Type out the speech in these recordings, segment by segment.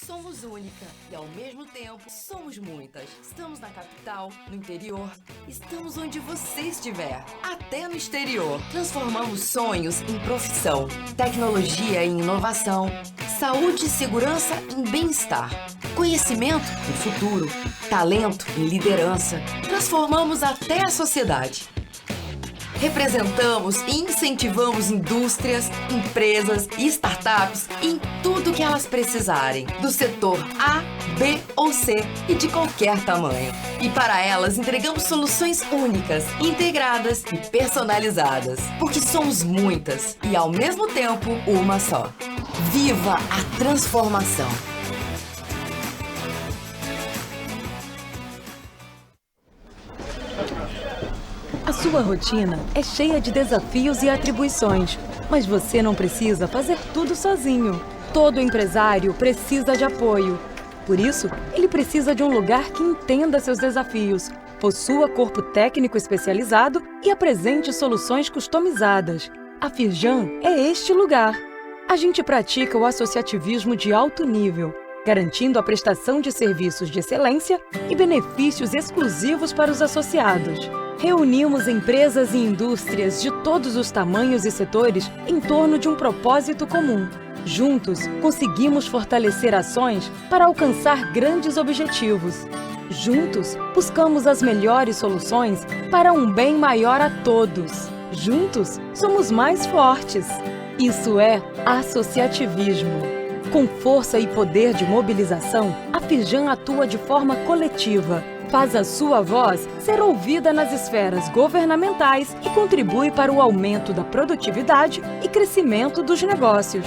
Somos única e ao mesmo tempo somos muitas. Estamos na capital, no interior, estamos onde você estiver, até no exterior. Transformamos sonhos em profissão, tecnologia em inovação, saúde e segurança em bem-estar, conhecimento em futuro, talento em liderança. Transformamos até a sociedade. Representamos e incentivamos indústrias, empresas e startups em tudo que elas precisarem, do setor A, B ou C e de qualquer tamanho. E para elas entregamos soluções únicas, integradas e personalizadas, porque somos muitas e ao mesmo tempo uma só. Viva a transformação! A sua rotina é cheia de desafios e atribuições, mas você não precisa fazer tudo sozinho. Todo empresário precisa de apoio. Por isso, ele precisa de um lugar que entenda seus desafios, possua corpo técnico especializado e apresente soluções customizadas. A Firjan é este lugar. A gente pratica o associativismo de alto nível, garantindo a prestação de serviços de excelência e benefícios exclusivos para os associados. Reunimos empresas e indústrias de todos os tamanhos e setores em torno de um propósito comum. Juntos, conseguimos fortalecer ações para alcançar grandes objetivos. Juntos, buscamos as melhores soluções para um bem maior a todos. Juntos, somos mais fortes. Isso é associativismo. Com força e poder de mobilização, a Firjan atua de forma coletiva. Faz a sua voz ser ouvida nas esferas governamentais e contribui para o aumento da produtividade e crescimento dos negócios.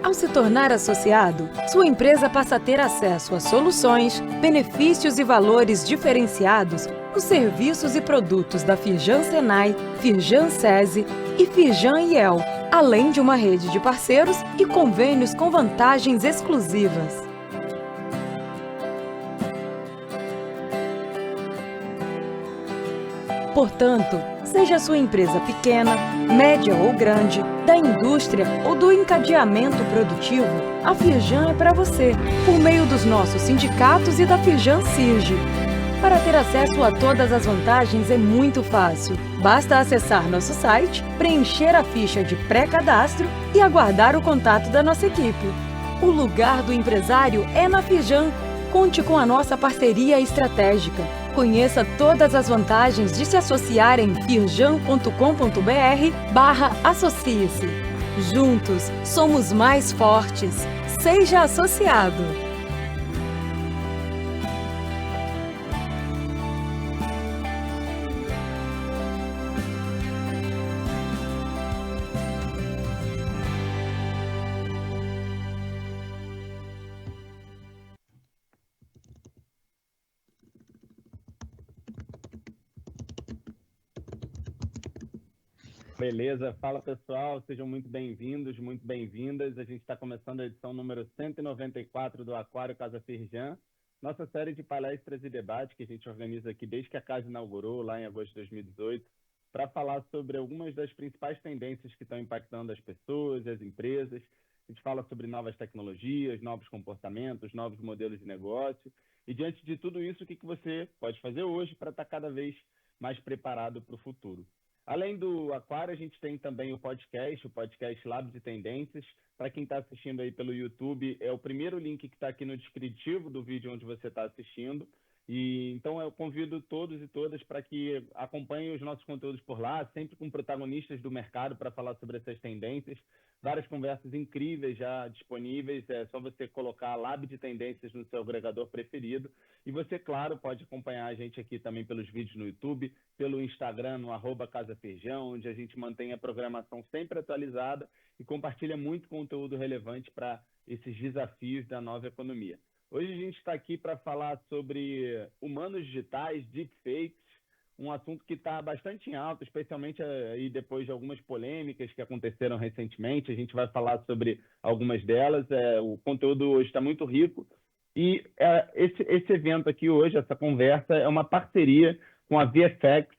Ao se tornar associado, sua empresa passa a ter acesso a soluções, benefícios e valores diferenciados nos serviços e produtos da Firjan Senai, Firjan SESI e Firjan IEL, além de uma rede de parceiros e convênios com vantagens exclusivas. Portanto, seja sua empresa pequena, média ou grande, da indústria ou do encadeamento produtivo, a Firjan é para você, por meio dos nossos sindicatos e da Firjan CIRG. Para ter acesso a todas as vantagens é muito fácil. Basta acessar nosso site, preencher a ficha de pré-cadastro e aguardar o contato da nossa equipe. O lugar do empresário é na Firjan. Conte com a nossa parceria estratégica. Conheça todas as vantagens de se associar em firjan.com.br/associe-se. Juntos, somos mais fortes. Seja associado! Beleza, fala pessoal, sejam muito bem-vindos, muito bem-vindas. A gente está começando a edição número 194 do Aquário Casa Firjan, nossa série de palestras e debates que a gente organiza aqui desde que a casa inaugurou, lá em agosto de 2018, para falar sobre algumas das principais tendências que estão impactando as pessoas, as empresas. A gente fala sobre novas tecnologias, novos comportamentos, novos modelos de negócio. E diante de tudo isso, o que você pode fazer hoje para estar cada vez mais preparado para o futuro? Além do Aquário, a gente tem também o podcast Lab de Tendências. Para quem está assistindo aí pelo YouTube, é o primeiro link que está aqui no descritivo do vídeo onde você está assistindo. E então eu convido todos e todas para que acompanhem os nossos conteúdos por lá, sempre com protagonistas do mercado para falar sobre essas tendências. Várias conversas incríveis já disponíveis, é só você colocar Lab de Tendências no seu agregador preferido. E você, claro, pode acompanhar a gente aqui também pelos vídeos no YouTube, pelo Instagram, no @CasaFirjan, onde a gente mantém a programação sempre atualizada e compartilha muito conteúdo relevante para esses desafios da nova economia. Hoje a gente está aqui para falar sobre humanos digitais, deepfakes, um assunto que está bastante em alta, especialmente aí depois de algumas polêmicas que aconteceram recentemente. A gente vai falar sobre algumas delas. O conteúdo hoje está muito rico. E esse evento aqui hoje, essa conversa, é uma parceria com a VFX,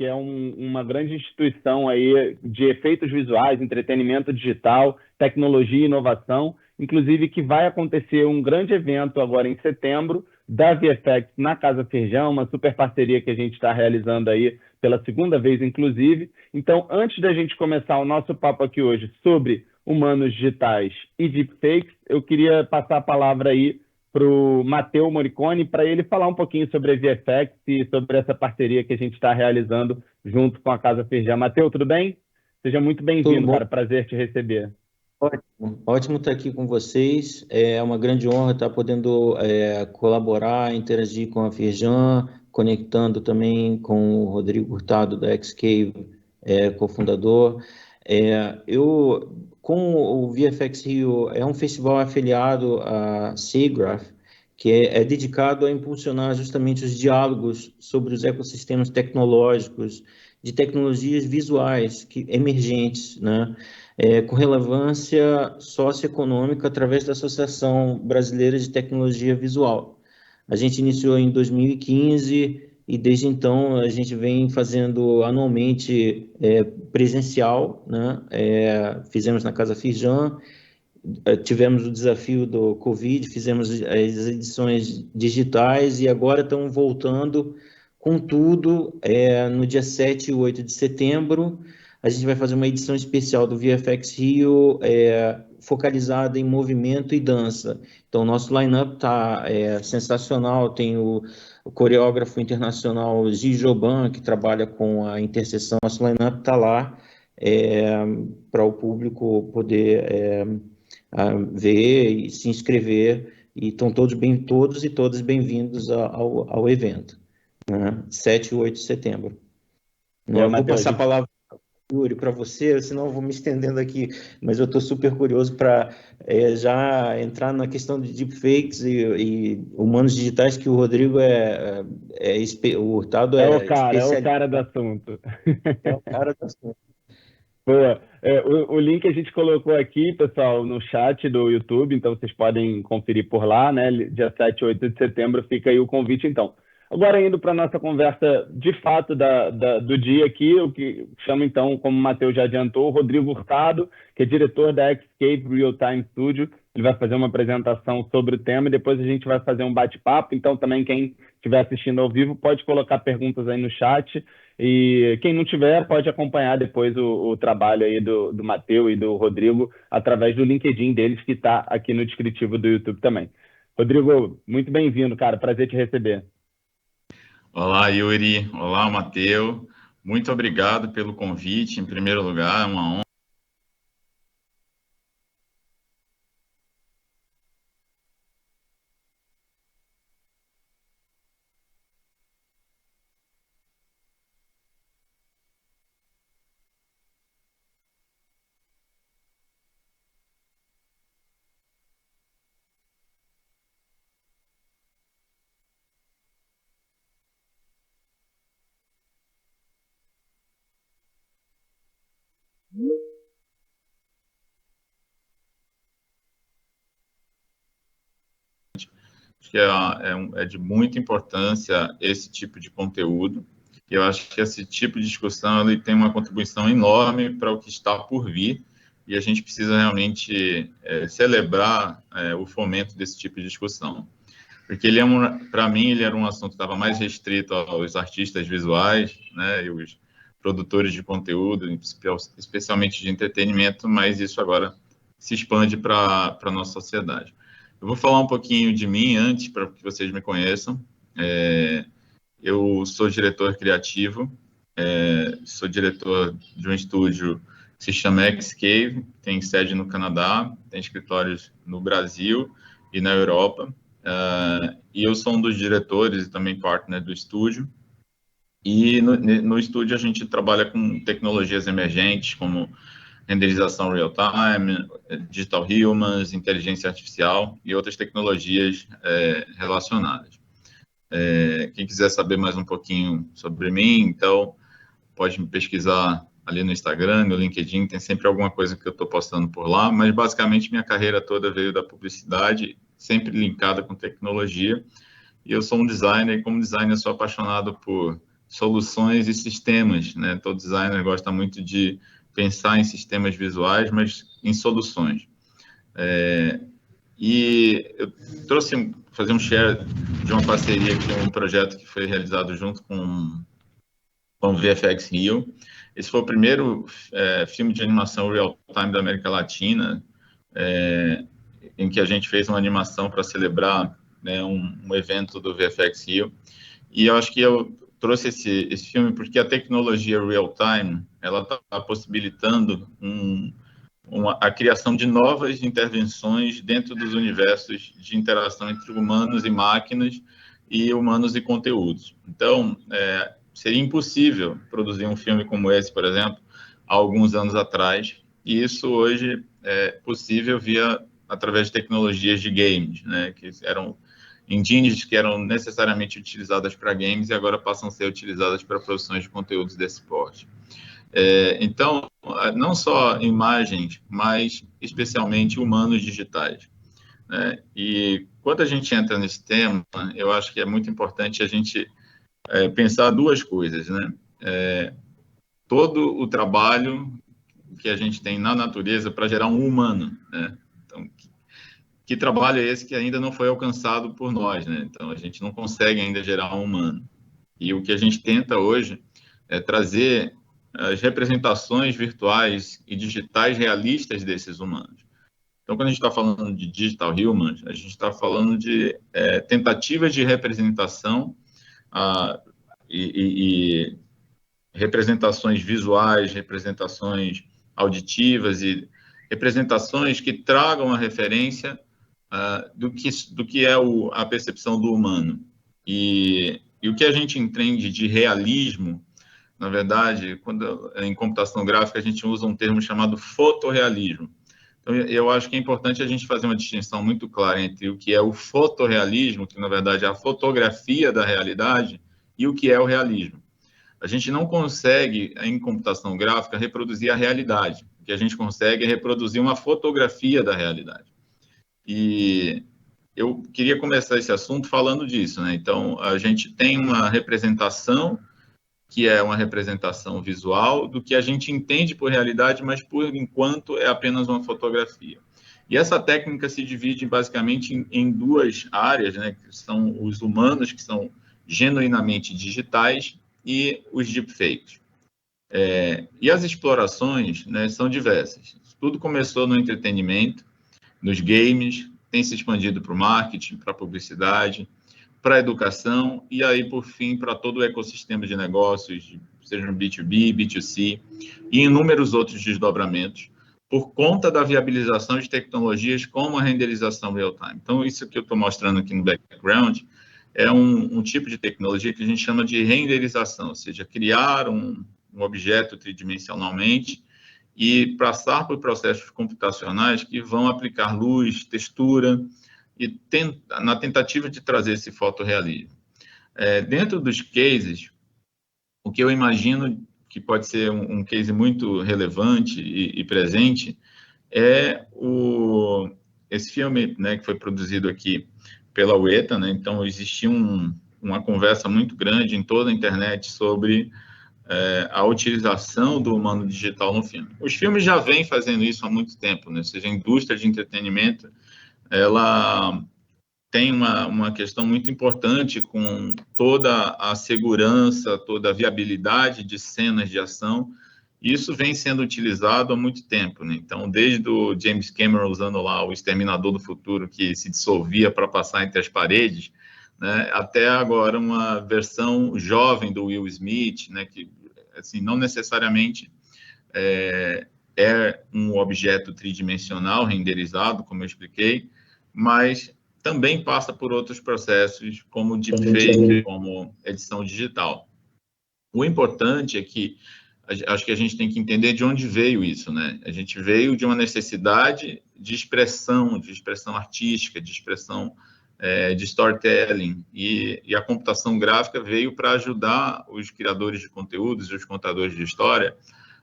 que é uma grande instituição aí de efeitos visuais, entretenimento digital, tecnologia e inovação, inclusive que vai acontecer um grande evento agora em setembro da VFX na Casa Firjan, uma super parceria que a gente está realizando aí pela segunda vez, inclusive. Então, antes da gente começar o nosso papo aqui hoje sobre humanos digitais e deepfakes, eu queria passar a palavra aí para o Matteo Moricone, para ele falar um pouquinho sobre a VFX e sobre essa parceria que a gente está realizando junto com a Casa Firjan. Matteo, tudo bem? Seja muito bem-vindo, cara. Prazer te receber. Ótimo, ótimo estar aqui com vocês. É uma grande honra estar podendo colaborar, interagir com a Firjan, conectando também com o Rodrigo Hurtado da XCave, cofundador. Com o VFX Rio, é um festival afiliado à SIGGRAPH, que é dedicado a impulsionar justamente os diálogos sobre os ecossistemas tecnológicos, de tecnologias visuais emergentes, né? Com relevância socioeconômica através da Associação Brasileira de Tecnologia Visual. A gente iniciou em 2015 e desde então a gente vem fazendo anualmente presencial, né? Fizemos na Casa Firjan, tivemos o desafio do Covid, fizemos as edições digitais e agora estamos voltando com tudo no dia 7 e 8 de setembro. A gente vai fazer uma edição especial do VFX Rio focalizada em movimento e dança. Então, o nosso line-up está sensacional. Tem o coreógrafo internacional Gigi Joban, que trabalha com a interseção. Nosso line-up está lá para o público poder ver e se inscrever. E estão todos e todas bem-vindos ao evento, né? 7 e 8 de setembro. Eu vou passar a palavra, Yuri, para você, senão eu vou me estendendo aqui, mas eu estou super curioso para já entrar na questão de deepfakes e humanos digitais, que o Rodrigo o Hurtado é o cara do assunto. É o cara do assunto. Boa. O link a gente colocou aqui, pessoal, no chat do YouTube, então vocês podem conferir por lá, né? Dia 7 e 8 de setembro fica aí o convite, então. Agora, indo para a nossa conversa, de fato, do dia aqui, o que chama, então, como o Matteo já adiantou, o Rodrigo Hurtado, que é diretor da XCave Real Time Studio. Ele vai fazer uma apresentação sobre o tema e depois a gente vai fazer um bate-papo. Então, também, quem estiver assistindo ao vivo, pode colocar perguntas aí no chat. E quem não tiver, pode acompanhar depois o trabalho aí do Matteo e do Rodrigo através do LinkedIn deles, que está aqui no descritivo do YouTube também. Rodrigo, muito bem-vindo, cara. Prazer te receber. Olá, Yuri. Olá, Matteo. Muito obrigado pelo convite. Em primeiro lugar, é uma honra. Que é de muita importância esse tipo de conteúdo. Eu acho que esse tipo de discussão ele tem uma contribuição enorme para o que está por vir, e a gente precisa realmente celebrar o fomento desse tipo de discussão. Porque para mim, ele era um assunto que estava mais restrito aos artistas visuais, né, e os produtores de conteúdo, especialmente de entretenimento, mas isso agora se expande para a nossa sociedade. Eu vou falar um pouquinho de mim antes, para que vocês me conheçam. Eu sou diretor criativo, sou diretor de um estúdio que se chama XCave, tem sede no Canadá, tem escritórios no Brasil e na Europa. E eu sou um dos diretores e também partner do estúdio. E no estúdio a gente trabalha com tecnologias emergentes, como renderização real-time, digital humans, inteligência artificial e outras tecnologias relacionadas. Quem quiser saber mais um pouquinho sobre mim, então, pode me pesquisar ali no Instagram, no LinkedIn, tem sempre alguma coisa que eu estou postando por lá, mas basicamente minha carreira toda veio da publicidade, sempre linkada com tecnologia, e eu sou um designer, e como designer sou apaixonado por soluções e sistemas, né? Todo designer gosta muito de pensar em sistemas visuais, mas em soluções. E eu trouxe fazer um share de uma parceria aqui, um projeto que foi realizado junto com o VFX Rio. Esse foi o primeiro filme de animação real-time da América Latina, em que a gente fez uma animação para celebrar, né, um evento do VFX Rio. E eu acho que eu trouxe esse filme porque a tecnologia real-time, ela está possibilitando a criação de novas intervenções dentro dos universos de interação entre humanos e máquinas e humanos e conteúdos. Então, seria impossível produzir um filme como esse, por exemplo, há alguns anos atrás, e isso hoje é possível através de tecnologias de games, né, que eram engines que eram necessariamente utilizadas para games e agora passam a ser utilizadas para produções de conteúdos desse porte. Então, não só imagens, mas especialmente humanos digitais, né? E quando a gente entra nesse tema, eu acho que é muito importante a gente pensar duas coisas, né? Todo o trabalho que a gente tem na natureza para gerar um humano, né? Então, que trabalho é esse que ainda não foi alcançado por nós, né? Então, a gente não consegue ainda gerar um humano. E o que a gente tenta hoje é trazer as representações virtuais e digitais realistas desses humanos. Então, quando a gente está falando de digital humans, a gente está falando de tentativas de representação e representações visuais, representações auditivas e representações que tragam a referência do que é a percepção do humano. E o que a gente entende de realismo, na verdade, quando em computação gráfica a gente usa um termo chamado fotorrealismo. Então, eu acho que é importante a gente fazer uma distinção muito clara entre o que é o fotorrealismo, que na verdade é a fotografia da realidade, e o que é o realismo. A gente não consegue, em computação gráfica, reproduzir a realidade. O que a gente consegue é reproduzir uma fotografia da realidade. E eu queria começar esse assunto falando disso, né? Então, a gente tem uma representação que é uma representação visual do que a gente entende por realidade, mas por enquanto é apenas uma fotografia. E essa técnica se divide basicamente em duas áreas, né, que são os humanos, que são genuinamente digitais, e os deepfakes. E as explorações, né, são diversas. Tudo começou no entretenimento, nos games, tem se expandido para o marketing, para a publicidade, para a educação e aí, por fim, para todo o ecossistema de negócios, seja no B2B, B2C e inúmeros outros desdobramentos, por conta da viabilização de tecnologias como a renderização real-time. Então, isso que eu estou mostrando aqui no background é um tipo de tecnologia que a gente chama de renderização, ou seja, criar um objeto tridimensionalmente e passar por processos computacionais que vão aplicar luz, textura, e na tentativa de trazer esse fotorrealismo. Dentro dos cases, o que eu imagino que pode ser um case muito relevante e presente é esse filme, né, que foi produzido aqui pela UETA, né? Então, existia uma conversa muito grande em toda a internet sobre a utilização do humano digital no filme. Os filmes já vêm fazendo isso há muito tempo, né? Ou seja, a indústria de entretenimento ela tem uma questão muito importante com toda a segurança, toda a viabilidade de cenas de ação. E isso vem sendo utilizado há muito tempo, né? Então, desde o James Cameron usando lá o Exterminador do Futuro, que se dissolvia para passar entre as paredes, né, até agora uma versão jovem do Will Smith, né, que assim, não necessariamente é um objeto tridimensional renderizado, como eu expliquei, mas também passa por outros processos, como deepfake, como edição digital. O importante é que acho que a gente tem que entender de onde veio isso, né? A gente veio de uma necessidade de expressão artística, de expressão de storytelling, e a computação gráfica veio para ajudar os criadores de conteúdos e os contadores de história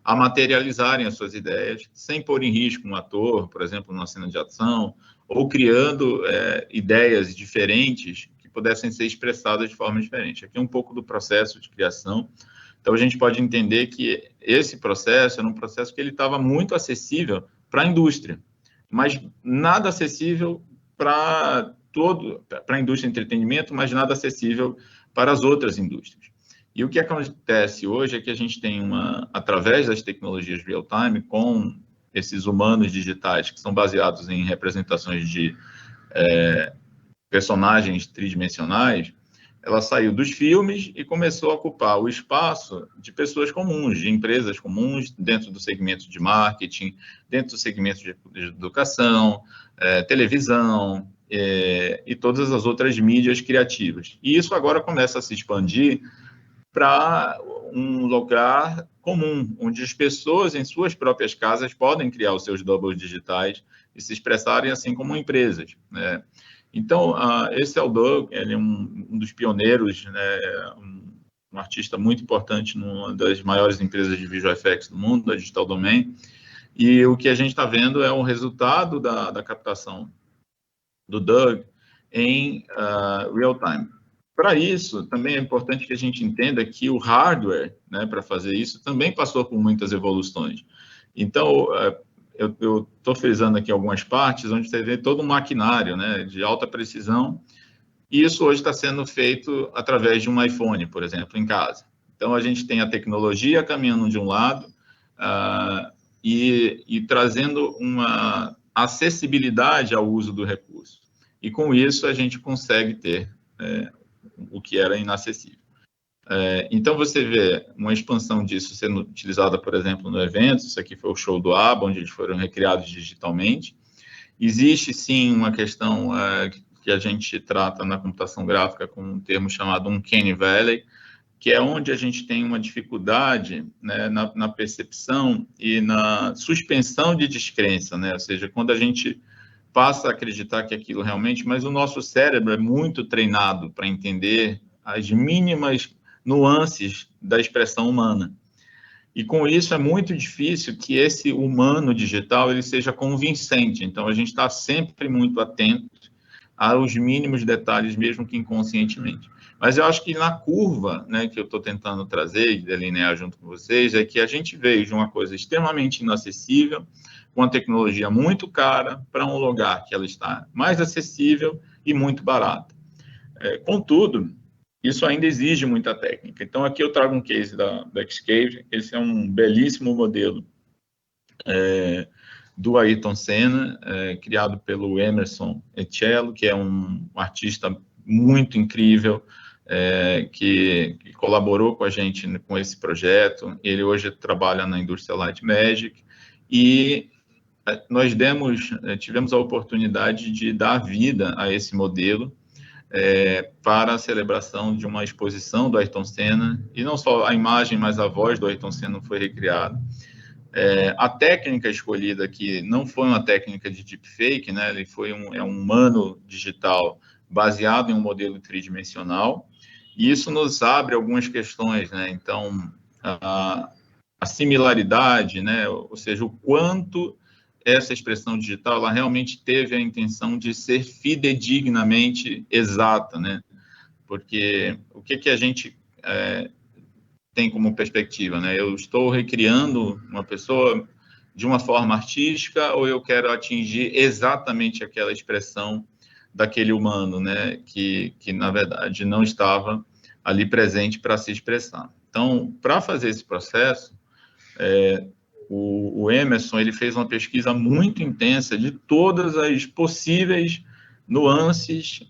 a materializarem as suas ideias, sem pôr em risco um ator, por exemplo, numa cena de ação, ou criando ideias diferentes que pudessem ser expressadas de forma diferente. Aqui é um pouco do processo de criação. Então, a gente pode entender que esse processo era um processo que ele estava muito acessível para a indústria, mas nada acessível para a indústria de entretenimento, mas nada acessível para as outras indústrias. E o que acontece hoje é que a gente tem através das tecnologias real-time, com esses humanos digitais que são baseados em representações de personagens tridimensionais, ela saiu dos filmes e começou a ocupar o espaço de pessoas comuns, de empresas comuns, dentro do segmento de marketing, dentro do segmento de educação, televisão e todas as outras mídias criativas. E isso agora começa a se expandir para um lugar comum, onde as pessoas em suas próprias casas podem criar os seus doubles digitais e se expressarem assim como empresas, né? Então, esse é o Doug, ele é um dos pioneiros, né, um artista muito importante numa das maiores empresas de Visual Effects do mundo, da Digital Domain, e o que a gente está vendo é o resultado da captação do Doug em real time. Para isso, também é importante que a gente entenda que o hardware, né, para fazer isso, também passou por muitas evoluções. Então, eu estou frisando aqui algumas partes onde você vê todo um maquinário, né, de alta precisão, e isso hoje está sendo feito através de um iPhone, por exemplo, em casa. Então, a gente tem a tecnologia caminhando de um lado e trazendo uma acessibilidade ao uso do recurso. E, com isso, a gente consegue ter o que era inacessível. Então, você vê uma expansão disso sendo utilizada, por exemplo, no evento. Isso aqui foi o show do ABBA, onde eles foram recriados digitalmente. Existe, sim, uma questão que a gente trata na computação gráfica com um termo chamado Uncanny Valley, que é onde a gente tem uma dificuldade, né, na percepção e na suspensão de descrença, né? Ou seja, quando a gente passa a acreditar que aquilo realmente, mas o nosso cérebro é muito treinado para entender as mínimas nuances da expressão humana. E com isso é muito difícil que esse humano digital ele seja convincente. Então a gente está sempre muito atento aos mínimos detalhes, mesmo que inconscientemente. Mas eu acho que na curva, né, que eu estou tentando trazer e delinear junto com vocês, é que a gente veio de uma coisa extremamente inacessível, com uma tecnologia muito cara, para um lugar que ela está mais acessível e muito barata. Contudo, isso ainda exige muita técnica. Então, aqui eu trago um case da Xcave. Esse é um belíssimo modelo do Ayrton Senna, criado pelo Emerson Echello, que é um artista muito incrível, que colaborou com a gente com esse projeto. Ele hoje trabalha na indústria Light Magic e nós tivemos a oportunidade de dar vida a esse modelo para a celebração de uma exposição do Ayrton Senna, e não só a imagem, mas a voz do Ayrton Senna foi recriada. A técnica escolhida aqui não foi uma técnica de deepfake, né? Ele foi um humano digital baseado em um modelo tridimensional, e isso nos abre algumas questões, né? Então, a similaridade, né? Ou seja, o quanto essa expressão digital ela realmente teve a intenção de ser fidedignamente exata, né? Porque o que a gente tem como perspectiva, né? Eu estou recriando uma pessoa de uma forma artística ou eu quero atingir exatamente aquela expressão daquele humano, né? Que na verdade não estava ali presente para se expressar. Então, para fazer esse processo, o Emerson ele fez uma pesquisa muito intensa de todas as possíveis nuances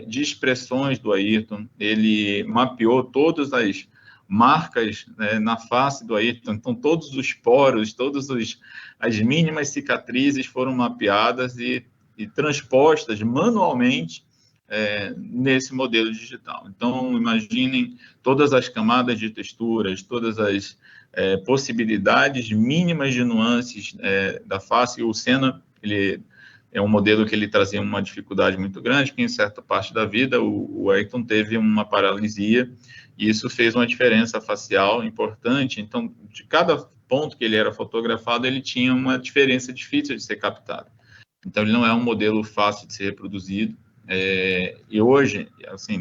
de expressões do Ayrton. Ele mapeou todas as marcas na face do Ayrton, então todos os poros, todas as mínimas cicatrizes foram mapeadas e transpostas manualmente nesse modelo digital. Então, imaginem todas as camadas de texturas, todas as possibilidades mínimas de nuances da face. O Senna, ele é um modelo que ele trazia uma dificuldade muito grande, porque em certa parte da vida o Ayrton teve uma paralisia, e isso fez uma diferença facial importante. Então, de cada ponto que ele era fotografado, ele tinha uma diferença difícil de ser captada. Então, ele não é um modelo fácil de ser reproduzido. E hoje, assim,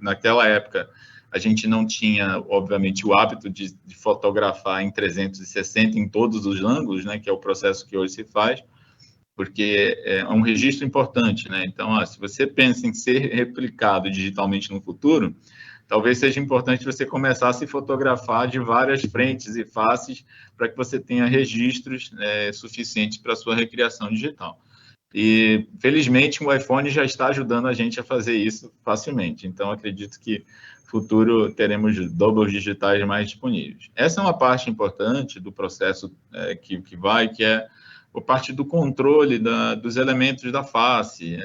naquela época, a gente não tinha, obviamente, o hábito de fotografar em 360 em todos os ângulos, né, que é o processo que hoje se faz, porque é um registro importante, né? Então, se você pensa em ser replicado digitalmente no futuro, talvez seja importante você começar a se fotografar de várias frentes e faces para que você tenha registros suficientes para a sua recriação digital. E, felizmente, o iPhone já está ajudando a gente a fazer isso facilmente. Então, acredito que no futuro teremos doubles digitais mais disponíveis. Essa é uma parte importante do processo que é a parte do controle dos elementos da face.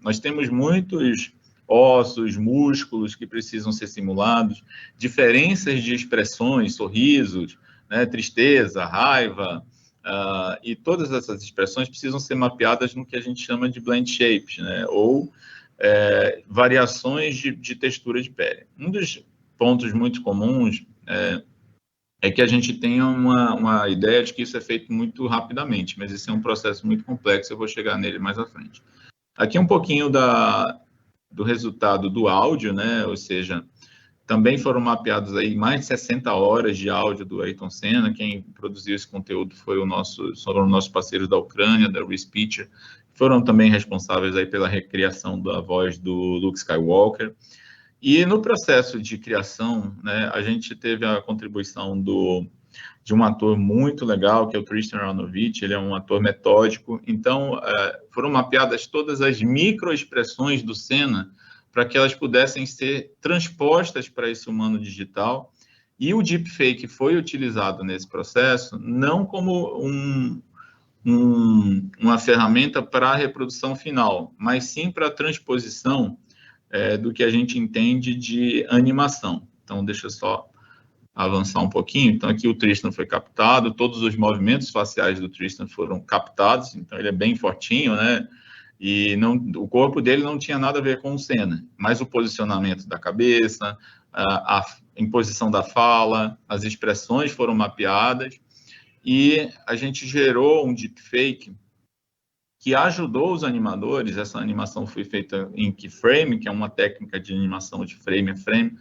Nós temos muitos ossos, músculos que precisam ser simulados, diferenças de expressões, sorrisos, né, tristeza, raiva, e todas essas expressões precisam ser mapeadas no que a gente chama de blend shapes, né, ou variações de textura de pele. Um dos pontos muito comuns é que a gente tenha uma ideia de que isso é feito muito rapidamente, mas esse é um processo muito complexo, eu vou chegar nele mais à frente. Aqui um pouquinho do resultado do áudio, né? Ou seja, também foram mapeados aí mais de 60 horas de áudio do Ayrton Senna. Quem produziu esse conteúdo foram nossos parceiros da Ucrânia, da Respeecher, foram também responsáveis aí pela recriação da voz do Luke Skywalker. E no processo de criação, né, a gente teve a contribuição de um ator muito legal, que é o Tristan Aronovich. Ele é um ator metódico. Então, foram mapeadas todas as microexpressões do Senna para que elas pudessem ser transpostas para esse humano digital. E o deepfake foi utilizado nesse processo não como uma ferramenta para a reprodução final, mas sim para a transposição do que a gente entende de animação. Então, deixa eu só avançar um pouquinho. Então, aqui o Tristan foi captado, todos os movimentos faciais do Tristan foram captados, então ele é bem fortinho, né? E o corpo dele não tinha nada a ver com o Senna, mas o posicionamento da cabeça, a imposição da fala, as expressões foram mapeadas, e a gente gerou um deepfake que ajudou os animadores. Essa animação foi feita em keyframe, que é uma técnica de animação de frame a frame,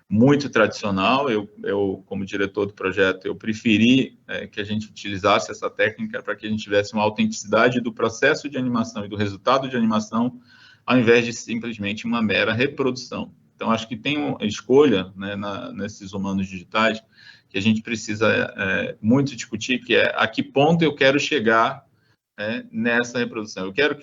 muito tradicional. Eu como diretor do projeto, eu preferi que a gente utilizasse essa técnica para que a gente tivesse uma autenticidade do processo de animação e do resultado de animação, ao invés de simplesmente uma mera reprodução. Então, acho que tem uma escolha, né, nesses humanos digitais que a gente precisa muito discutir, que é a que ponto eu quero chegar nessa reprodução. Eu quero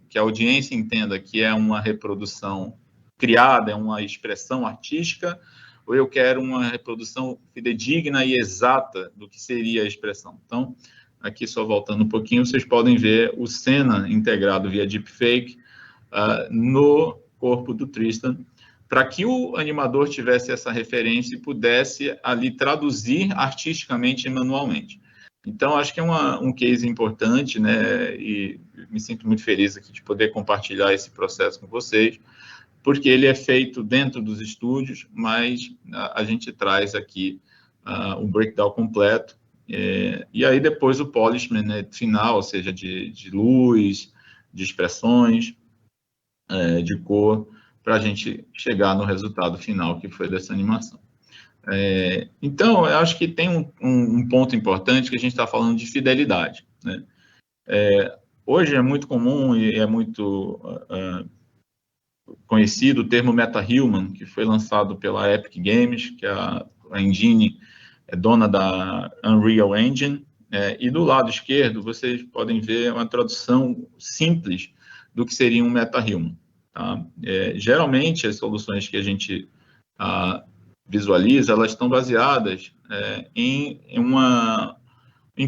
que a audiência entenda que é uma reprodução criada, é uma expressão artística, ou eu quero uma reprodução fidedigna e exata do que seria a expressão. Então, aqui só voltando um pouquinho, vocês podem ver o Senna integrado via deepfake no corpo do Tristan, para que o animador tivesse essa referência e pudesse ali traduzir artisticamente e manualmente. Então, acho que é um case importante, né, e me sinto muito feliz aqui de poder compartilhar esse processo com vocês, porque ele é feito dentro dos estúdios, mas a gente traz aqui um breakdown completo, e aí depois o polishment, né, final, ou seja, de luz, de expressões, de cor, para a gente chegar no resultado final, que foi dessa animação. Então, eu acho que tem um ponto importante, que a gente está falando de fidelidade, né? Hoje é muito comum e é muito conhecido o termo MetaHuman, que foi lançado pela Epic Games, que a engine é dona da Unreal Engine, e do lado esquerdo vocês podem ver uma tradução simples do que seria um MetaHuman. Tá? Geralmente, as soluções que a gente visualiza, elas estão baseadas em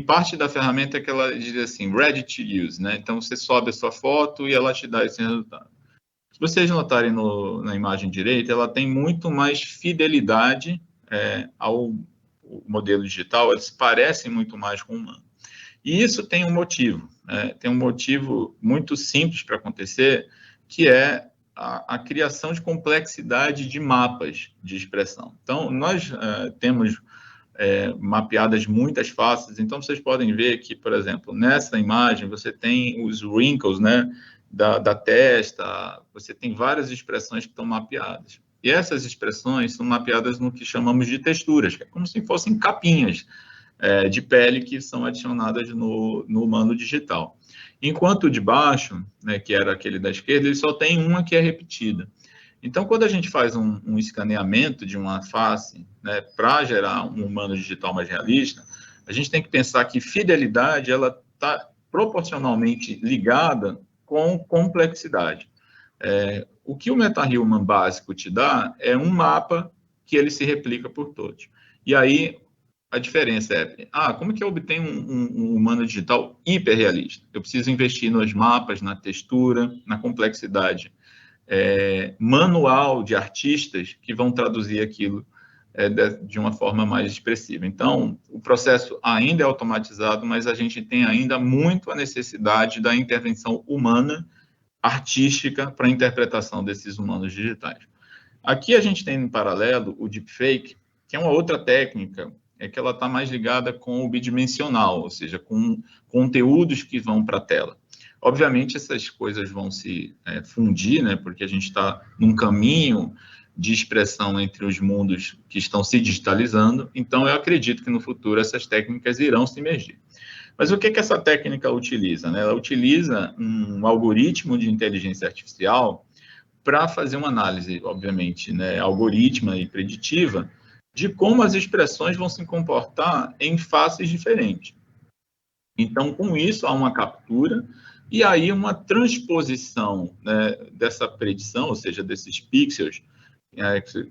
parte da ferramenta que ela diz assim, ready to use, né? Então, você sobe a sua foto e ela te dá esse resultado. Se vocês notarem na imagem direita, ela tem muito mais fidelidade ao modelo digital, eles parecem muito mais com o humano. E isso tem um motivo, tem um motivo muito simples para acontecer, que é a criação de complexidade de mapas de expressão. Então, nós temos mapeadas muitas faces, então vocês podem ver que, por exemplo, nessa imagem você tem os wrinkles, né, da testa, você tem várias expressões que estão mapeadas. E essas expressões são mapeadas no que chamamos de texturas, que é como se fossem capinhas de pele que são adicionadas no humano digital. Enquanto o de baixo, né, que era aquele da esquerda, ele só tem uma que é repetida. Então, quando a gente faz um escaneamento de uma face, né, para gerar um humano digital mais realista, a gente tem que pensar que fidelidade ela está proporcionalmente ligada com complexidade. O que o MetaHuman básico te dá é um mapa que ele se replica por todos. E aí, a diferença é, como é que eu obtenho um humano digital hiperrealista? Eu preciso investir nos mapas, na textura, na complexidade manual de artistas que vão traduzir aquilo de uma forma mais expressiva. Então, o processo ainda é automatizado, mas a gente tem ainda muito a necessidade da intervenção humana, artística, para a interpretação desses humanos digitais. Aqui a gente tem, em paralelo, o deepfake, que é uma outra técnica, que ela está mais ligada com o bidimensional, ou seja, com conteúdos que vão para a tela. Obviamente, essas coisas vão se fundir, né, porque a gente está num caminho de expressão entre os mundos que estão se digitalizando, então eu acredito que no futuro essas técnicas irão se imergir. Mas o que essa técnica utiliza? Né? Ela utiliza um algoritmo de inteligência artificial para fazer uma análise, obviamente, né, algorítmica e preditiva, de como as expressões vão se comportar em faces diferentes. Então, com isso, há uma captura e aí uma transposição, né, dessa predição, ou seja, desses pixels,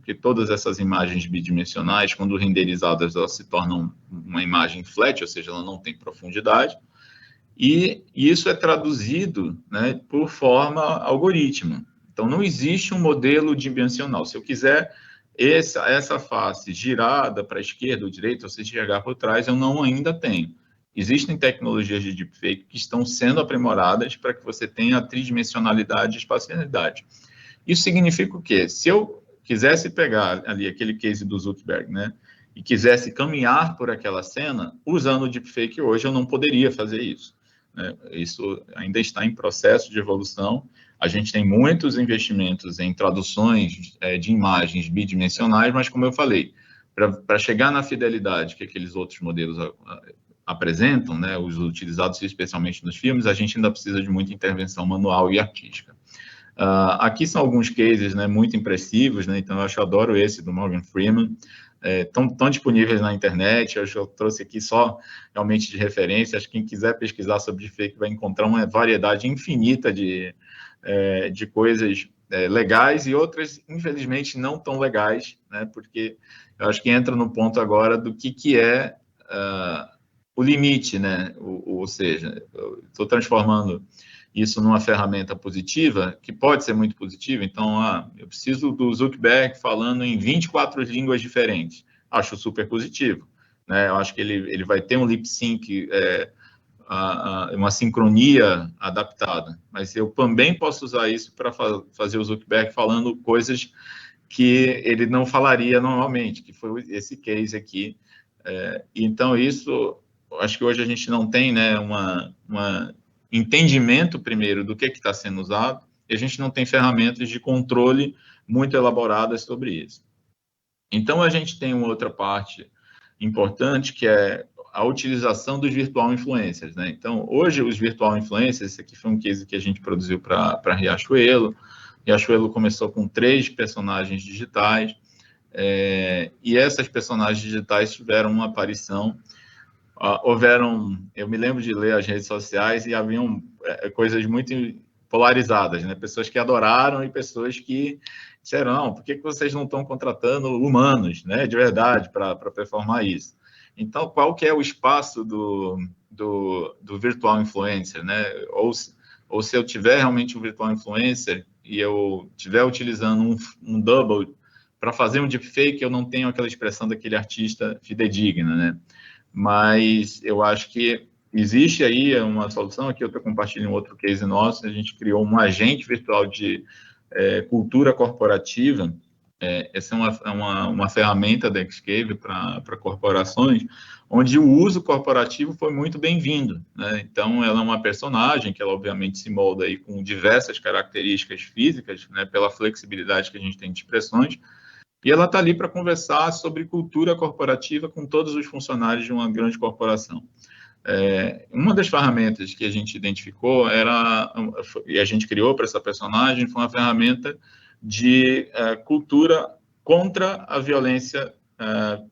que todas essas imagens bidimensionais, quando renderizadas, elas se tornam uma imagem flat, ou seja, ela não tem profundidade, e isso é traduzido, né, por forma algorítmica. Então, não existe um modelo dimensional. Se eu quiser essa face girada para a esquerda ou direita, ou se enxergar por trás, eu não ainda tenho. Existem tecnologias de deepfake que estão sendo aprimoradas para que você tenha tridimensionalidade e espacialidade. Isso significa o quê? Se eu quisesse pegar ali aquele case do Zuckerberg, né, e quisesse caminhar por aquela cena, usando o deepfake hoje, eu não poderia fazer isso. Né? Isso ainda está em processo de evolução. A gente tem muitos investimentos em traduções de imagens bidimensionais, mas, como eu falei, para chegar na fidelidade que aqueles outros modelos apresentam, né, os utilizados especialmente nos filmes, a gente ainda precisa de muita intervenção manual e artística. Aqui são alguns cases, né, muito impressivos, né, então eu adoro esse do Morgan Freeman, estão disponíveis na internet, eu trouxe aqui só realmente de referência, acho que quem quiser pesquisar sobre deepfake vai encontrar uma variedade infinita de coisas legais e outras, infelizmente, não tão legais, né, porque eu acho que entra no ponto agora do que é o limite, né, ou seja, estou transformando isso numa ferramenta positiva, que pode ser muito positiva, então, eu preciso do Zuckerberg falando em 24 línguas diferentes, acho super positivo, né, eu acho que ele vai ter um lip sync, uma sincronia adaptada, mas eu também posso usar isso para fazer o Zuckerberg falando coisas que ele não falaria normalmente, que foi esse case aqui, então isso, acho que hoje a gente não tem, né, entendimento, primeiro, do que está sendo usado, e a gente não tem ferramentas de controle muito elaboradas sobre isso. Então, a gente tem uma outra parte importante, que é a utilização dos virtual influencers, né? Então, hoje, os virtual influencers, esse aqui foi um case que a gente produziu para Riachuelo. Riachuelo começou com 3 personagens digitais, e essas personagens digitais tiveram uma aparição. Eu me lembro de ler as redes sociais e haviam coisas muito polarizadas, né? Pessoas que adoraram e pessoas que disseram, não, por que vocês não estão contratando humanos, né, de verdade, para performar isso? Então, qual que é o espaço do virtual influencer, né? Ou se eu tiver realmente um virtual influencer e eu estiver utilizando um double para fazer um deepfake, eu não tenho aquela expressão daquele artista fidedigna, né? Mas eu acho que existe aí uma solução, aqui eu estou compartilhando outro case nosso, a gente criou um agente virtual de cultura corporativa, Essa é uma ferramenta da Xcave para corporações, onde o uso corporativo foi muito bem-vindo, né? Então, ela é uma personagem que ela, obviamente, se molda aí com diversas características físicas, né, pela flexibilidade que a gente tem de expressões, e ela está ali para conversar sobre cultura corporativa com todos os funcionários de uma grande corporação. Uma das ferramentas que a gente identificou e a gente criou para essa personagem, foi uma ferramenta de cultura contra a violência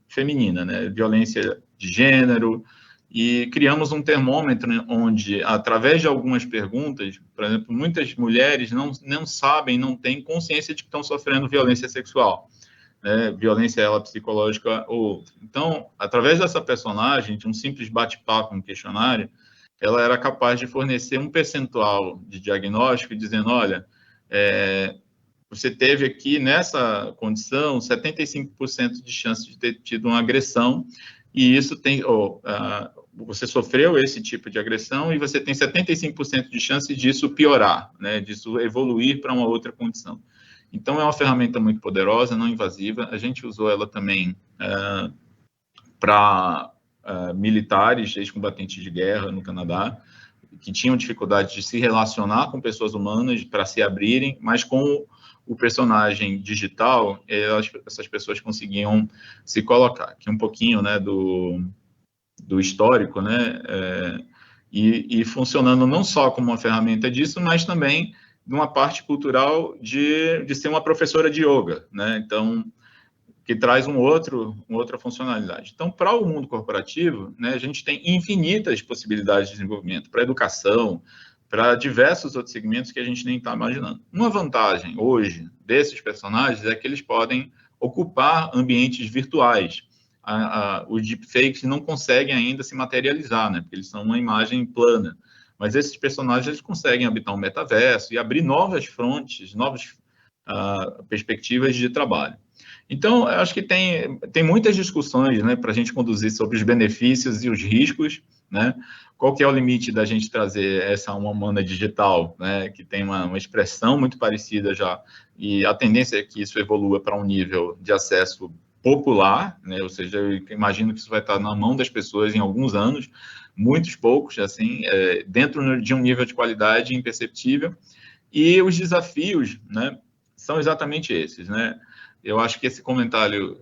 feminina, né? Violência de gênero, e criamos um termômetro onde, através de algumas perguntas, por exemplo, muitas mulheres não sabem, não têm consciência de que estão sofrendo violência sexual, né? Violência ela psicológica ou outra. Então, através dessa personagem, de um simples bate-papo, um questionário, ela era capaz de fornecer um percentual de diagnóstico, dizendo, olha, você teve aqui, nessa condição, 75% de chance de ter tido uma agressão, e isso tem, você sofreu esse tipo de agressão, e você tem 75% de chance disso piorar, né, disso evoluir para uma outra condição. Então, é uma ferramenta muito poderosa, não invasiva. A gente usou ela também para militares, ex-combatentes de guerra no Canadá, que tinham dificuldade de se relacionar com pessoas humanas, para se abrirem, mas com o personagem digital, essas pessoas conseguiam se colocar. Aqui um pouquinho, né, do histórico, né, e funcionando não só como uma ferramenta disso, mas também numa parte cultural de ser uma professora de yoga, né? Então, que traz uma outra funcionalidade. Então, para o mundo corporativo, né, a gente tem infinitas possibilidades de desenvolvimento, para educação, para diversos outros segmentos que a gente nem está imaginando. Uma vantagem, hoje, desses personagens é que eles podem ocupar ambientes virtuais. Os deepfakes não conseguem ainda se materializar, né, porque eles são uma imagem plana. Mas esses personagens eles conseguem habitar um metaverso e abrir novas frontes, novas perspectivas de trabalho. Então, eu acho que tem muitas discussões, né, para a gente conduzir sobre os benefícios e os riscos, né? Qual que é o limite da gente trazer essa uma humana digital, né, que tem uma expressão muito parecida já, e a tendência é que isso evolua para um nível de acesso popular, né? Ou seja, eu imagino que isso vai estar na mão das pessoas em alguns anos, muitos poucos, assim, dentro de um nível de qualidade imperceptível. E os desafios, né, são exatamente esses, né? Eu acho que esse comentário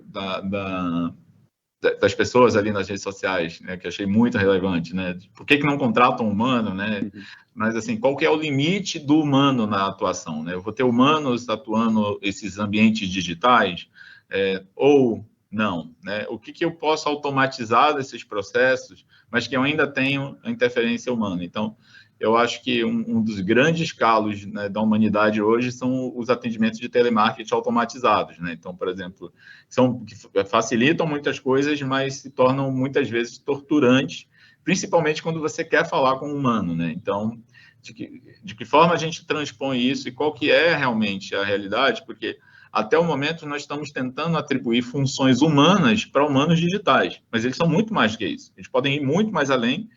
das pessoas ali nas redes sociais, né, que achei muito relevante, né? Por que não contratam um humano, né? Mas, assim, qual que é o limite do humano na atuação, né? Eu vou ter humanos atuando esses ambientes digitais, ou não, né? O que eu posso automatizar desses processos, mas que eu ainda tenho a interferência humana? Então, eu acho que um dos grandes calos, né, da humanidade hoje são os atendimentos de telemarketing automatizados, né? Então, por exemplo, que facilitam muitas coisas, mas se tornam muitas vezes torturantes, principalmente quando você quer falar com um humano, né? Então, de que forma a gente transpõe isso e qual que é realmente a realidade? Porque até o momento nós estamos tentando atribuir funções humanas para humanos digitais, mas eles são muito mais que isso. Eles podem ir muito mais além,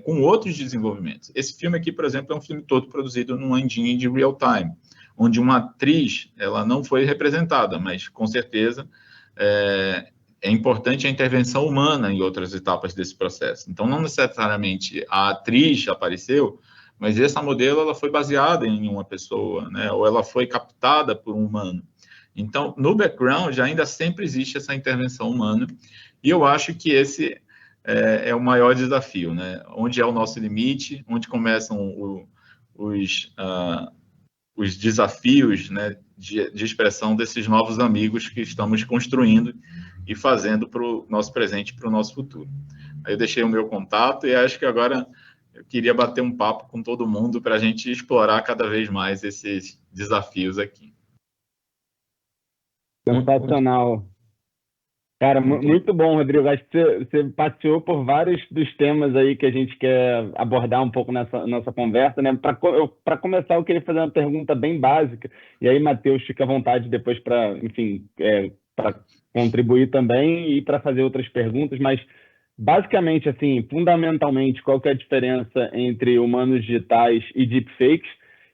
com outros desenvolvimentos. Esse filme aqui, por exemplo, é um filme todo produzido num engine de real time, onde uma atriz, ela não foi representada, mas com certeza é importante a intervenção humana em outras etapas desse processo. Então, não necessariamente a atriz apareceu, mas essa modelo ela foi baseada em uma pessoa, né? Ou ela foi captada por um humano. Então, no background, ainda sempre existe essa intervenção humana, e eu acho que esse é o maior desafio, né? Onde é o nosso limite, onde começam os desafios, né, de expressão desses novos amigos que estamos construindo e fazendo para o nosso presente e para o nosso futuro. Aí eu deixei o meu contato e acho que agora eu queria bater um papo com todo mundo para a gente explorar cada vez mais esses desafios aqui. Sensacional. Cara, muito bom, Rodrigo. Acho que você passeou por vários dos temas aí que a gente quer abordar um pouco nessa nossa conversa, né? Para começar, eu queria fazer uma pergunta bem básica, e aí, Matheus, fica à vontade depois para, enfim, para contribuir também e para fazer outras perguntas, mas basicamente, assim, fundamentalmente, qual que é a diferença entre humanos digitais e deepfakes?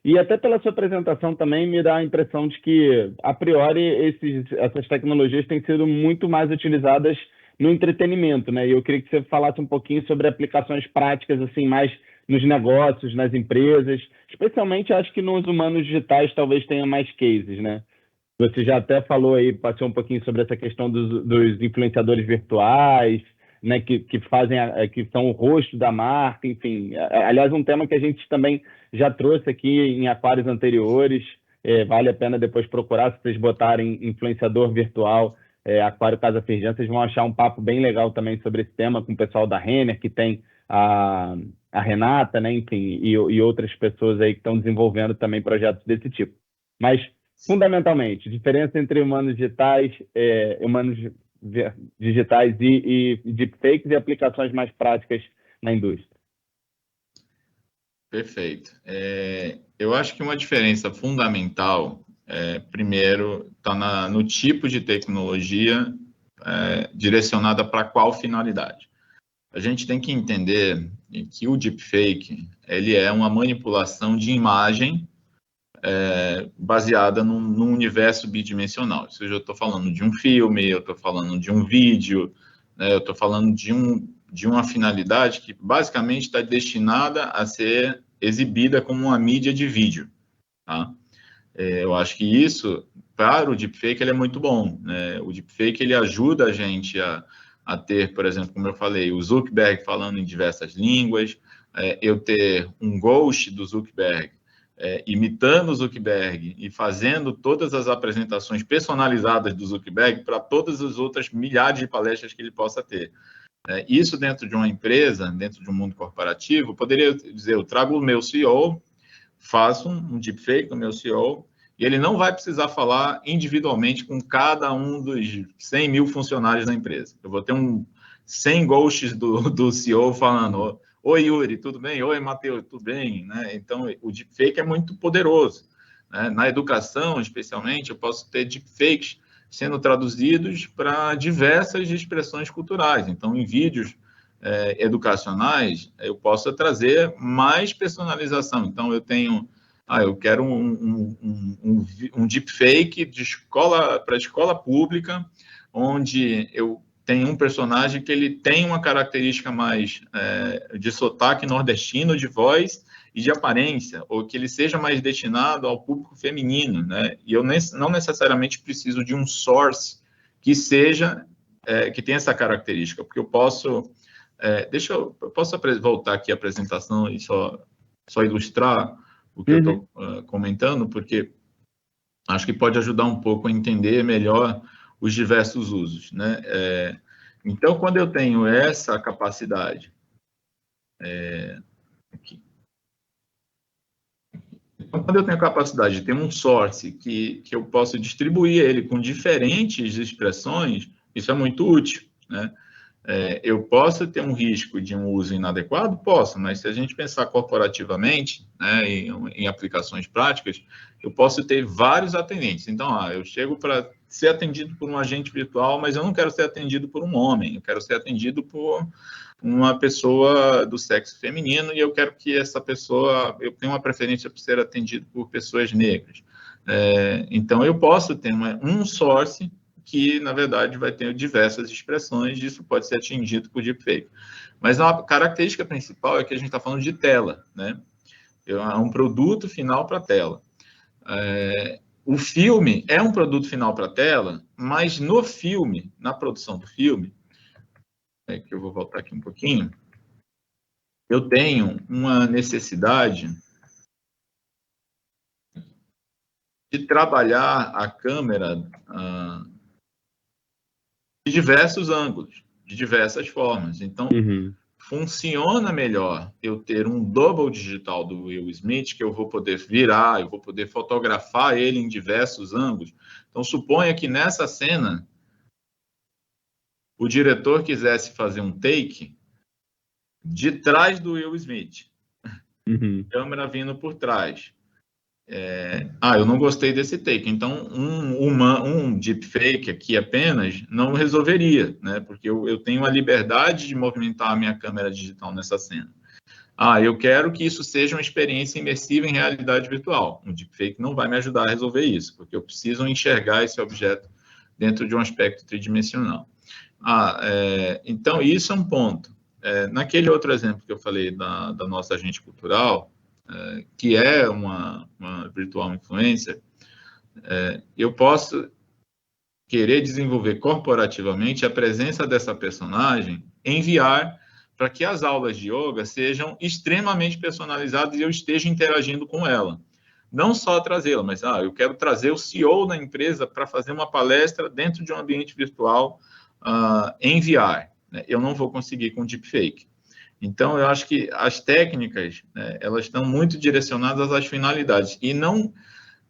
E até pela sua apresentação também me dá a impressão de que, a priori, essas tecnologias têm sido muito mais utilizadas no entretenimento, né? E eu queria que você falasse um pouquinho sobre aplicações práticas, assim, mais nos negócios, nas empresas, especialmente acho que nos humanos digitais talvez tenha mais cases, né? Você já até falou aí, passou um pouquinho sobre essa questão dos influenciadores virtuais, né, que fazem, que são o rosto da marca, enfim. Aliás, um tema que a gente também já trouxe aqui em aquários anteriores, vale a pena depois procurar, se vocês botarem influenciador virtual, Aquário Casa Firjan, vocês vão achar um papo bem legal também sobre esse tema com o pessoal da Renner, que tem a Renata, né, enfim, e outras pessoas aí que estão desenvolvendo também projetos desse tipo. Mas fundamentalmente, diferença entre humanos digitais, digitais e deepfakes e aplicações mais práticas na indústria. Perfeito. Eu acho que uma diferença fundamental, primeiro, está no tipo de tecnologia direcionada para qual finalidade. A gente tem que entender que o deepfake ele é uma manipulação de imagem baseada num universo bidimensional. Ou seja, eu estou falando de um filme, eu estou falando de um vídeo, né, eu estou falando de uma finalidade que basicamente está destinada a ser exibida como uma mídia de vídeo. Tá? Eu acho que isso, para o deepfake, ele é muito bom. Né? O deepfake ele ajuda a gente a ter, por exemplo, como eu falei, o Zuckerberg falando em diversas línguas, eu ter um ghost do Zuckerberg imitando o Zuckerberg e fazendo todas as apresentações personalizadas do Zuckerberg para todas as outras milhares de palestras que ele possa ter. Isso dentro de uma empresa, dentro de um mundo corporativo, poderia dizer, eu trago o meu CEO, faço um deepfake do meu CEO, e ele não vai precisar falar individualmente com cada um dos 100 mil funcionários da empresa. Eu vou ter 100 ghosts do CEO falando, oi, Yuri, tudo bem? Oi, Matheus, tudo bem? Né? Então, o deepfake é muito poderoso. Né? Na educação, especialmente, eu posso ter deepfakes sendo traduzidos para diversas expressões culturais. Então, em vídeos educacionais, eu posso trazer mais personalização. Então, eu quero um deepfake para escola pública, onde eu tem um personagem que ele tem uma característica mais de sotaque nordestino, de voz e de aparência, ou que ele seja mais destinado ao público feminino, né? E eu não necessariamente preciso de um source que que tenha essa característica, porque eu posso... eu posso voltar aqui a apresentação e só ilustrar o que eu estou comentando, porque acho que pode ajudar um pouco a entender melhor os diversos usos, né? Então, quando eu tenho essa capacidade, quando eu tenho a capacidade de ter um source que eu posso distribuir ele com diferentes expressões, isso é muito útil, né? Eu posso ter um risco de um uso inadequado? Posso, mas se a gente pensar corporativamente, né, em aplicações práticas, eu posso ter vários atendentes. Então, eu chego para ser atendido por um agente virtual, mas eu não quero ser atendido por um homem, eu quero ser atendido por uma pessoa do sexo feminino e eu quero que essa pessoa, eu tenho uma preferência por ser atendido por pessoas negras. Então, eu posso ter um source que, na verdade, vai ter diversas expressões, e isso pode ser atingido por deepfake. Mas a característica principal é que a gente está falando de tela, né? É um produto final para a tela. O filme é um produto final para a tela, mas no filme, na produção do filme, que eu vou voltar aqui um pouquinho, eu tenho uma necessidade de trabalhar a câmera de diversos ângulos, de diversas formas. Então, funciona melhor eu ter um double digital do Will Smith, que eu vou poder virar, eu vou poder fotografar ele em diversos ângulos. Então, suponha que nessa cena, o diretor quisesse fazer um take de trás do Will Smith. Câmera vindo por trás. Eu não gostei desse take. Então, um deepfake aqui apenas não resolveria, né? Porque eu tenho a liberdade de movimentar a minha câmera digital nessa cena. Eu quero que isso seja uma experiência imersiva em realidade virtual. Um deepfake não vai me ajudar a resolver isso, porque eu preciso enxergar esse objeto dentro de um aspecto tridimensional. Então, isso é um ponto. Naquele outro exemplo que eu falei da nossa agente cultural, que é uma virtual influencer, eu posso querer desenvolver corporativamente a presença dessa personagem em VR para que as aulas de yoga sejam extremamente personalizadas e eu esteja interagindo com ela. Não só trazê-la, mas eu quero trazer o CEO da empresa para fazer uma palestra dentro de um ambiente virtual em VR. Né? Eu não vou conseguir com deepfake. Então, eu acho que as técnicas, né, elas estão muito direcionadas às finalidades e não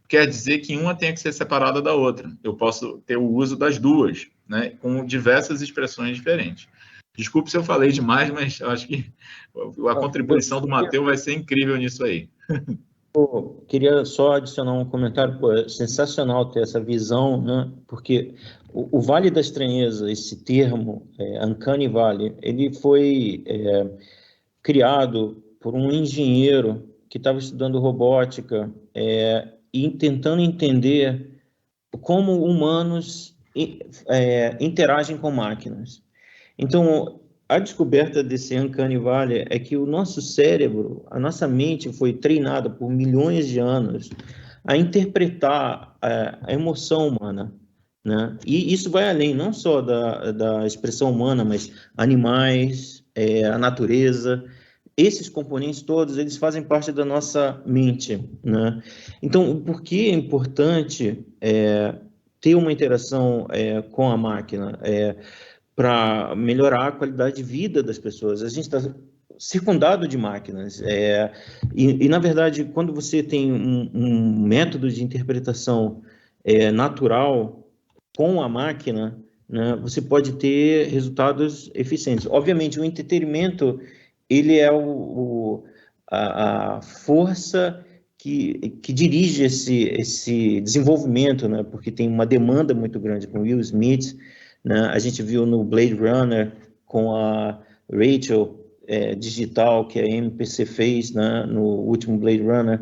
quer dizer que uma tenha que ser separada da outra. Eu posso ter o uso das duas, né, com diversas expressões diferentes. Desculpe se eu falei demais, mas eu acho que a contribuição do Matheus vai ser incrível nisso aí. Queria só adicionar um comentário. É sensacional ter essa visão, né? Porque o Vale da Estranheza, esse termo, Uncanny Valley, ele foi criado por um engenheiro que estava estudando robótica e tentando entender como humanos interagem com máquinas. Então, a descoberta desse Uncanny Valley é que o nosso cérebro, a nossa mente foi treinada por milhões de anos a interpretar a emoção humana, né? E isso vai além, não só da expressão humana, mas animais, a natureza. Esses componentes todos, eles fazem parte da nossa mente, né? Então, por que é importante ter uma interação com a máquina? Para melhorar a qualidade de vida das pessoas. A gente está circundado de máquinas. Na verdade, quando você tem um método de interpretação natural com a máquina, né, você pode ter resultados eficientes. Obviamente, o entretenimento ele é a força que dirige esse desenvolvimento, né, porque tem uma demanda muito grande com Will Smith, né? A gente viu no Blade Runner com a Rachel digital que a MPC fez, né, no último Blade Runner,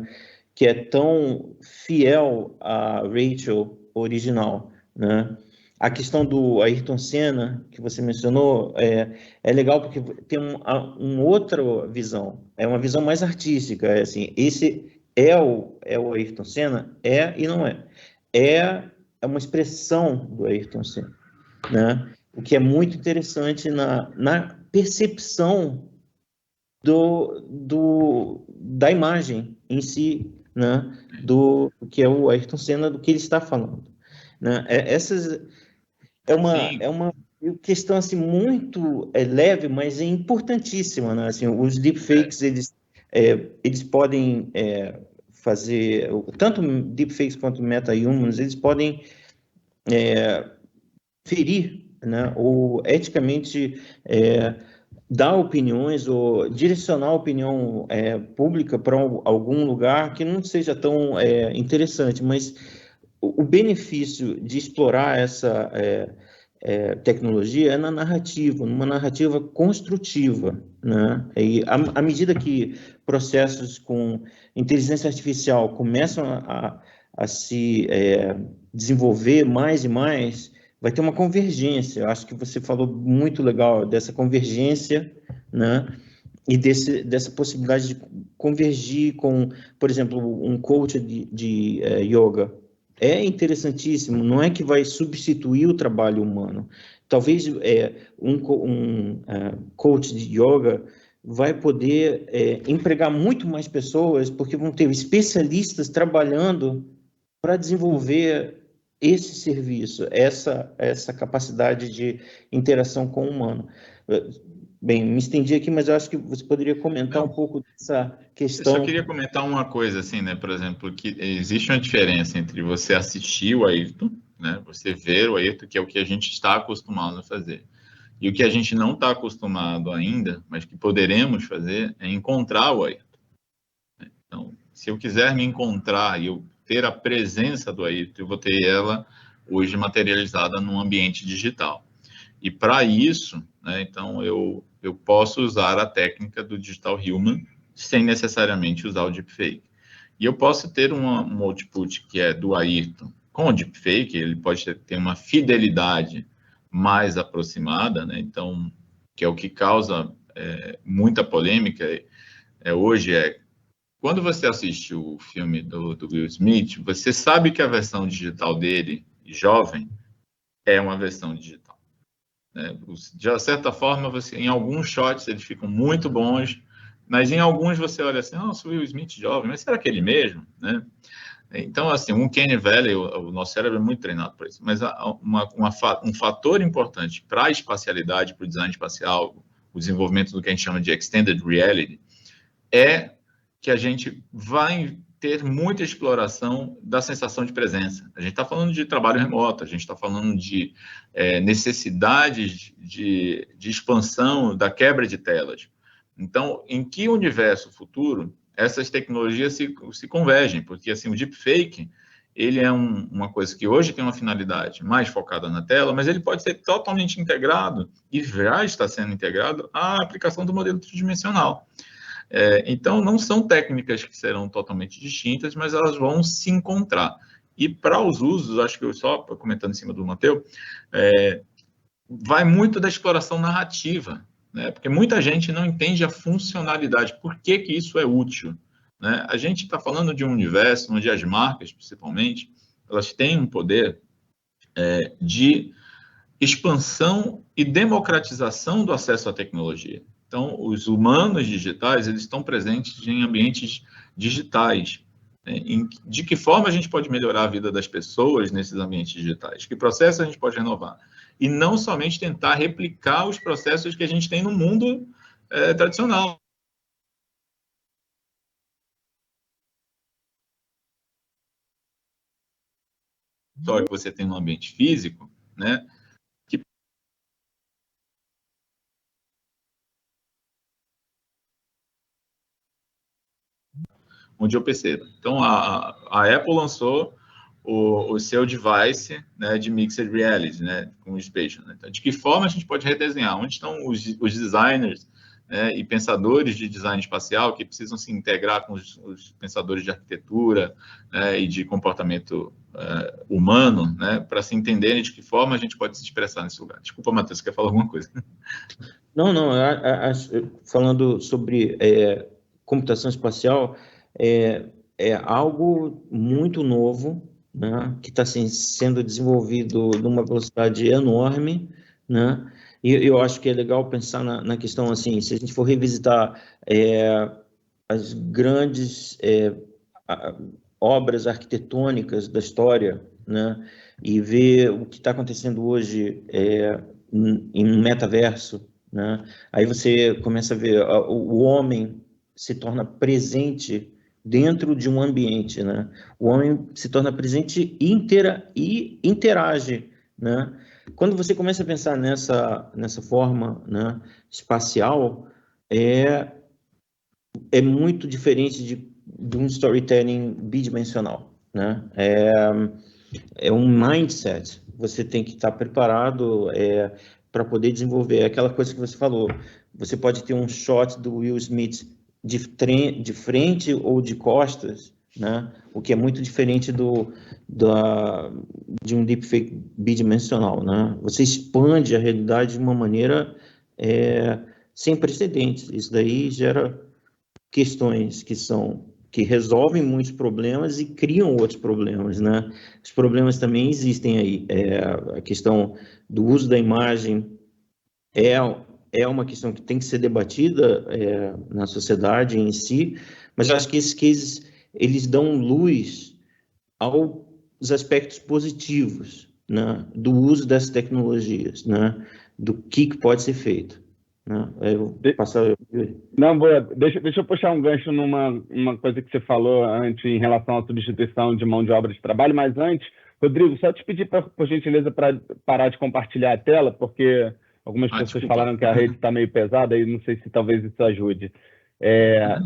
que é tão fiel à Rachel original, né? A questão do Ayrton Senna, que você mencionou, é legal porque tem uma outra visão, é uma visão mais artística, assim, esse é o Ayrton Senna? E não é. É uma expressão do Ayrton Senna, né? O que é muito interessante na percepção da imagem em si, né? Do que é o Ayrton Senna, do que ele está falando, né? É uma questão assim muito leve, mas é importantíssima, né? Assim, os deepfakes eles podem fazer tanto deepfakes quanto meta-humans, eles podem ferir, né, ou eticamente dar opiniões ou direcionar a opinião pública para algum lugar que não seja tão interessante, mas o benefício de explorar essa tecnologia é na narrativa, numa narrativa construtiva, né? E à medida que processos com inteligência artificial começam a se desenvolver mais e mais, vai ter uma convergência. Eu acho que você falou muito legal dessa convergência, né? E dessa possibilidade de convergir com, por exemplo, um coach de yoga. É interessantíssimo, não é que vai substituir o trabalho humano. Talvez um coach de yoga vai poder empregar muito mais pessoas, porque vão ter especialistas trabalhando para desenvolver esse serviço, essa capacidade de interação com o humano. Bem, me estendi aqui, mas eu acho que você poderia comentar um pouco dessa questão. Eu só queria comentar uma coisa, assim, né? Por exemplo, que existe uma diferença entre você assistir o Ayrton, né? Você ver o Ayrton, que é o que a gente está acostumado a fazer, e o que a gente não está acostumado ainda, mas que poderemos fazer, é encontrar o Ayrton. Então, se eu quiser me encontrar e eu ter a presença do Ayrton, eu vou ter ela hoje materializada num ambiente digital. E para isso, né, então eu posso usar a técnica do Digital Human, sem necessariamente usar o deepfake. E eu posso ter um output que é do Ayrton com o deepfake, ele pode ter uma fidelidade mais aproximada, né? Então, que é o que causa muita polêmica hoje, quando você assiste o filme do Will Smith, você sabe que a versão digital dele, jovem, é uma versão digital. Né? De certa forma, em alguns shots eles ficam muito bons, mas em alguns você olha assim, nossa, o Will Smith jovem, mas será que é ele mesmo? Né? Então, assim, um Uncanny Valley, o nosso cérebro é muito treinado para isso, mas um fator importante para a espacialidade, para o design espacial, o desenvolvimento do que a gente chama de Extended Reality, é que a gente vai ter muita exploração da sensação de presença. A gente está falando de trabalho remoto, a gente está falando de necessidades de expansão da quebra de telas. Então, em que universo futuro essas tecnologias se convergem? Porque, assim, o deepfake, ele é uma coisa que hoje tem uma finalidade mais focada na tela, mas ele pode ser totalmente integrado, e já está sendo integrado, à aplicação do modelo tridimensional. Então, não são técnicas que serão totalmente distintas, mas elas vão se encontrar. E para os usos, acho que eu só comentando em cima do Matheus, vai muito da exploração narrativa, né? Porque muita gente não entende a funcionalidade, por que isso é útil. Né? A gente está falando de um universo onde as marcas, principalmente, elas têm um poder de expansão e democratização do acesso à tecnologia. Então, os humanos digitais, eles estão presentes em ambientes digitais. Né? De que forma a gente pode melhorar a vida das pessoas nesses ambientes digitais? Que processos a gente pode renovar? E não somente tentar replicar os processos que a gente tem no mundo tradicional. Que você tem no ambiente físico, né? Onde eu percebo. Então, a Apple lançou o seu device, né, de Mixed Reality, né, com o Spatial. Né? Então, de que forma a gente pode redesenhar? Onde estão os designers, né, e pensadores de design espacial que precisam se integrar com os pensadores de arquitetura, né, e de comportamento humano, né, para se entenderem de que forma a gente pode se expressar nesse lugar. Desculpa, Matheus, você quer falar alguma coisa? Não, falando sobre computação espacial, é algo muito novo, né, que está sendo desenvolvido numa velocidade enorme, né, e eu acho que é legal pensar na questão assim, se a gente for revisitar as grandes obras arquitetônicas da história, né, e ver o que está acontecendo hoje em um metaverso, né, aí você começa a ver o homem se torna presente dentro de um ambiente, né? O homem se torna presente e interage, né? Quando você começa a pensar nessa forma, né, espacial, é muito diferente de um storytelling bidimensional, né? É um mindset. Você tem que estar preparado para poder desenvolver aquela coisa que você falou. Você pode ter um shot do Will Smith de frente ou de costas, né? O que é muito diferente de um deepfake bidimensional, né? Você expande a realidade de uma maneira sem precedentes. Isso daí gera questões que resolvem muitos problemas e criam outros problemas, né? Os problemas também existem aí. A questão do uso da imagem é uma questão que tem que ser debatida na sociedade em si, mas eu acho que esses cases, eles dão luz aos aspectos positivos, né, do uso dessas tecnologias, né, do que pode ser feito. Né? Não, boa. Deixa eu puxar um gancho numa coisa que você falou antes em relação à substituição de mão de obra de trabalho, mas antes, Rodrigo, só te pedir, por gentileza, para parar de compartilhar a tela, porque algumas pessoas falaram que a rede está meio pesada e não sei se talvez isso ajude.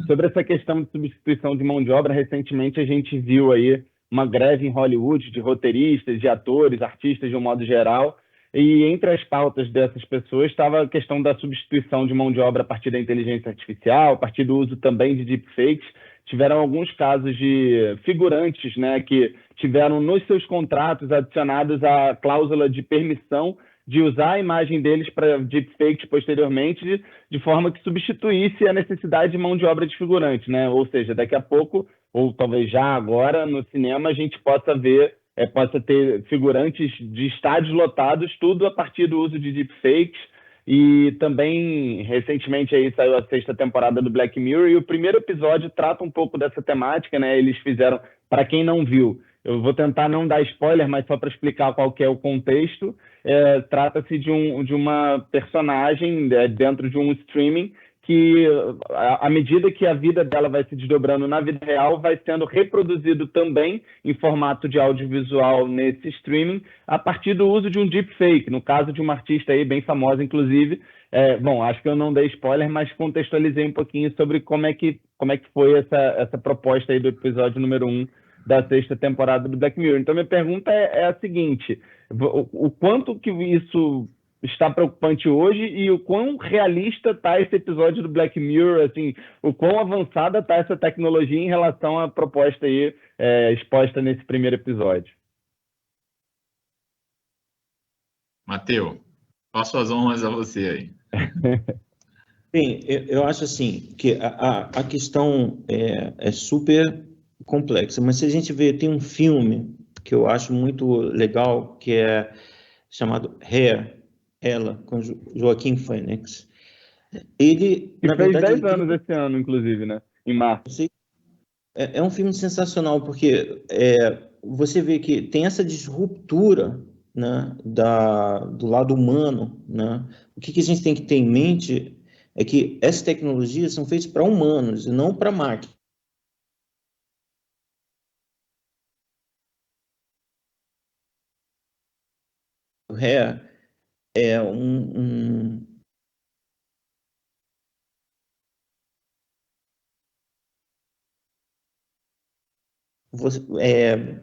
Sobre essa questão de substituição de mão de obra, recentemente a gente viu aí uma greve em Hollywood de roteiristas, de atores, artistas de um modo geral, e entre as pautas dessas pessoas estava a questão da substituição de mão de obra a partir da inteligência artificial, a partir do uso também de deepfakes. Tiveram alguns casos de figurantes, né, que tiveram nos seus contratos adicionados a cláusula de permissão de usar a imagem deles para deepfakes posteriormente, de forma que substituísse a necessidade de mão de obra de figurante, né? Ou seja, daqui a pouco, ou talvez já agora, no cinema, a gente possa ver, possa ter figurantes de estádios lotados, tudo a partir do uso de deepfakes. E também, recentemente, aí saiu a 6ª temporada do Black Mirror, e o primeiro episódio trata um pouco dessa temática, né? Eles fizeram, para quem não viu, eu vou tentar não dar spoiler, mas só para explicar qual que é o contexto, trata-se de uma personagem dentro de um streaming que, à medida que a vida dela vai se desdobrando na vida real, vai sendo reproduzido também em formato de audiovisual nesse streaming, a partir do uso de um deepfake, no caso de uma artista aí bem famosa, inclusive. Bom, acho que eu não dei spoiler, mas contextualizei um pouquinho sobre como é que foi essa proposta aí do episódio número 1 da 6ª temporada do Black Mirror. Então, minha pergunta é a seguinte: o quanto que isso está preocupante hoje e o quão realista está esse episódio do Black Mirror, assim, o quão avançada está essa tecnologia em relação à proposta aí exposta nesse primeiro episódio? Mateus, passo as honras a você aí. Bem, eu acho assim que a questão é super complexa, mas se a gente vê, tem um filme que eu acho muito legal, que é chamado Hair, Ela, com Joaquin Phoenix. Ele, que na fez verdade, 10 anos esse ano, inclusive, né? Em março. É um filme sensacional, porque você vê que tem essa disruptura, né, do lado humano, né? O que a gente tem que ter em mente é que essas tecnologias são feitas para humanos e não para máquinas. O Hair é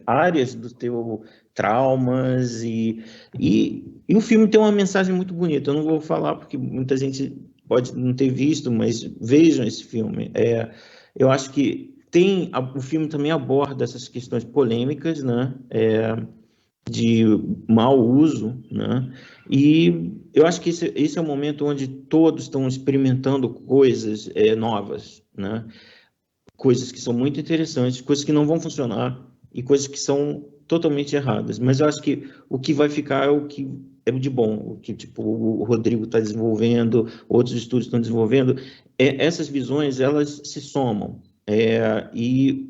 áreas do teu traumas e o filme tem uma mensagem muito bonita. Eu não vou falar porque muita gente pode não ter visto, mas vejam esse filme. Eu acho que o filme também aborda essas questões polêmicas, né? De mau uso, né? E eu acho que esse é o momento onde todos estão experimentando coisas novas, né? Coisas que são muito interessantes, coisas que não vão funcionar e coisas que são totalmente erradas. Mas eu acho que o que vai ficar é o que é de bom, o que tipo o Rodrigo está desenvolvendo, outros estúdios estão desenvolvendo. Essas visões, elas se somam e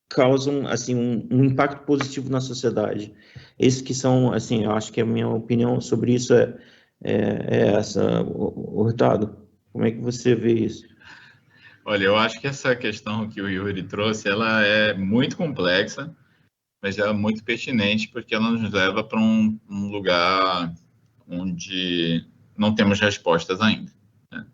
causam assim um impacto positivo na sociedade. Esses que são, assim, eu acho que a minha opinião sobre isso é essa. Hurtado, como é que você vê isso? Olha, eu acho que essa questão que o Yuri trouxe, ela é muito complexa, mas ela é muito pertinente porque ela nos leva para um lugar onde não temos respostas ainda, né?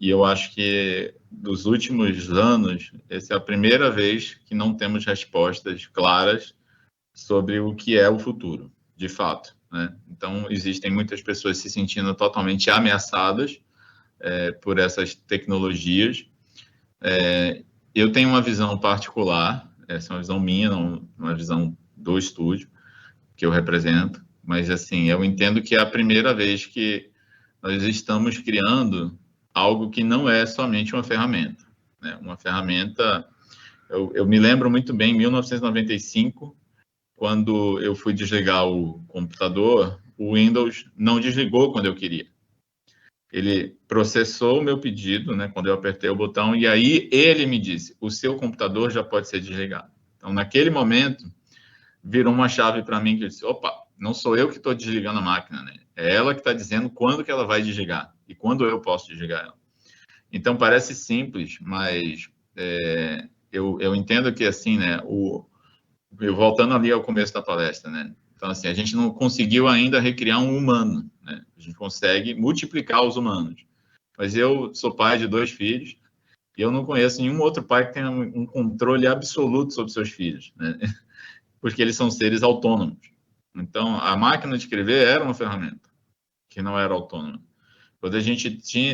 E eu acho que dos últimos anos, essa é a primeira vez que não temos respostas claras sobre o que é o futuro, de fato, né? Então, existem muitas pessoas se sentindo totalmente ameaçadas por essas tecnologias. Eu tenho uma visão particular, essa é uma visão minha, não uma visão do estúdio que eu represento, mas assim, eu entendo que é a primeira vez que nós estamos criando algo que não é somente uma ferramenta, né? Uma ferramenta, eu me lembro muito bem, em 1995, quando eu fui desligar o computador, o Windows não desligou quando eu queria. Ele processou o meu pedido, né, quando eu apertei o botão, e aí ele me disse, o seu computador já pode ser desligado. Então, naquele momento, virou uma chave para mim que eu disse, opa, não sou eu que estou desligando a máquina, né? É ela que está dizendo quando que ela vai desligar e quando eu posso desligar ela. Então, parece simples, mas eu entendo que, assim, né, voltando ali ao começo da palestra, né? Então, assim, a gente não conseguiu ainda recriar um humano, né? A gente consegue multiplicar os humanos. Mas eu sou pai de 2 filhos e eu não conheço nenhum outro pai que tenha um controle absoluto sobre seus filhos, né? Porque eles são seres autônomos, Então, a máquina de escrever era uma ferramenta que não era autônoma. Quando a gente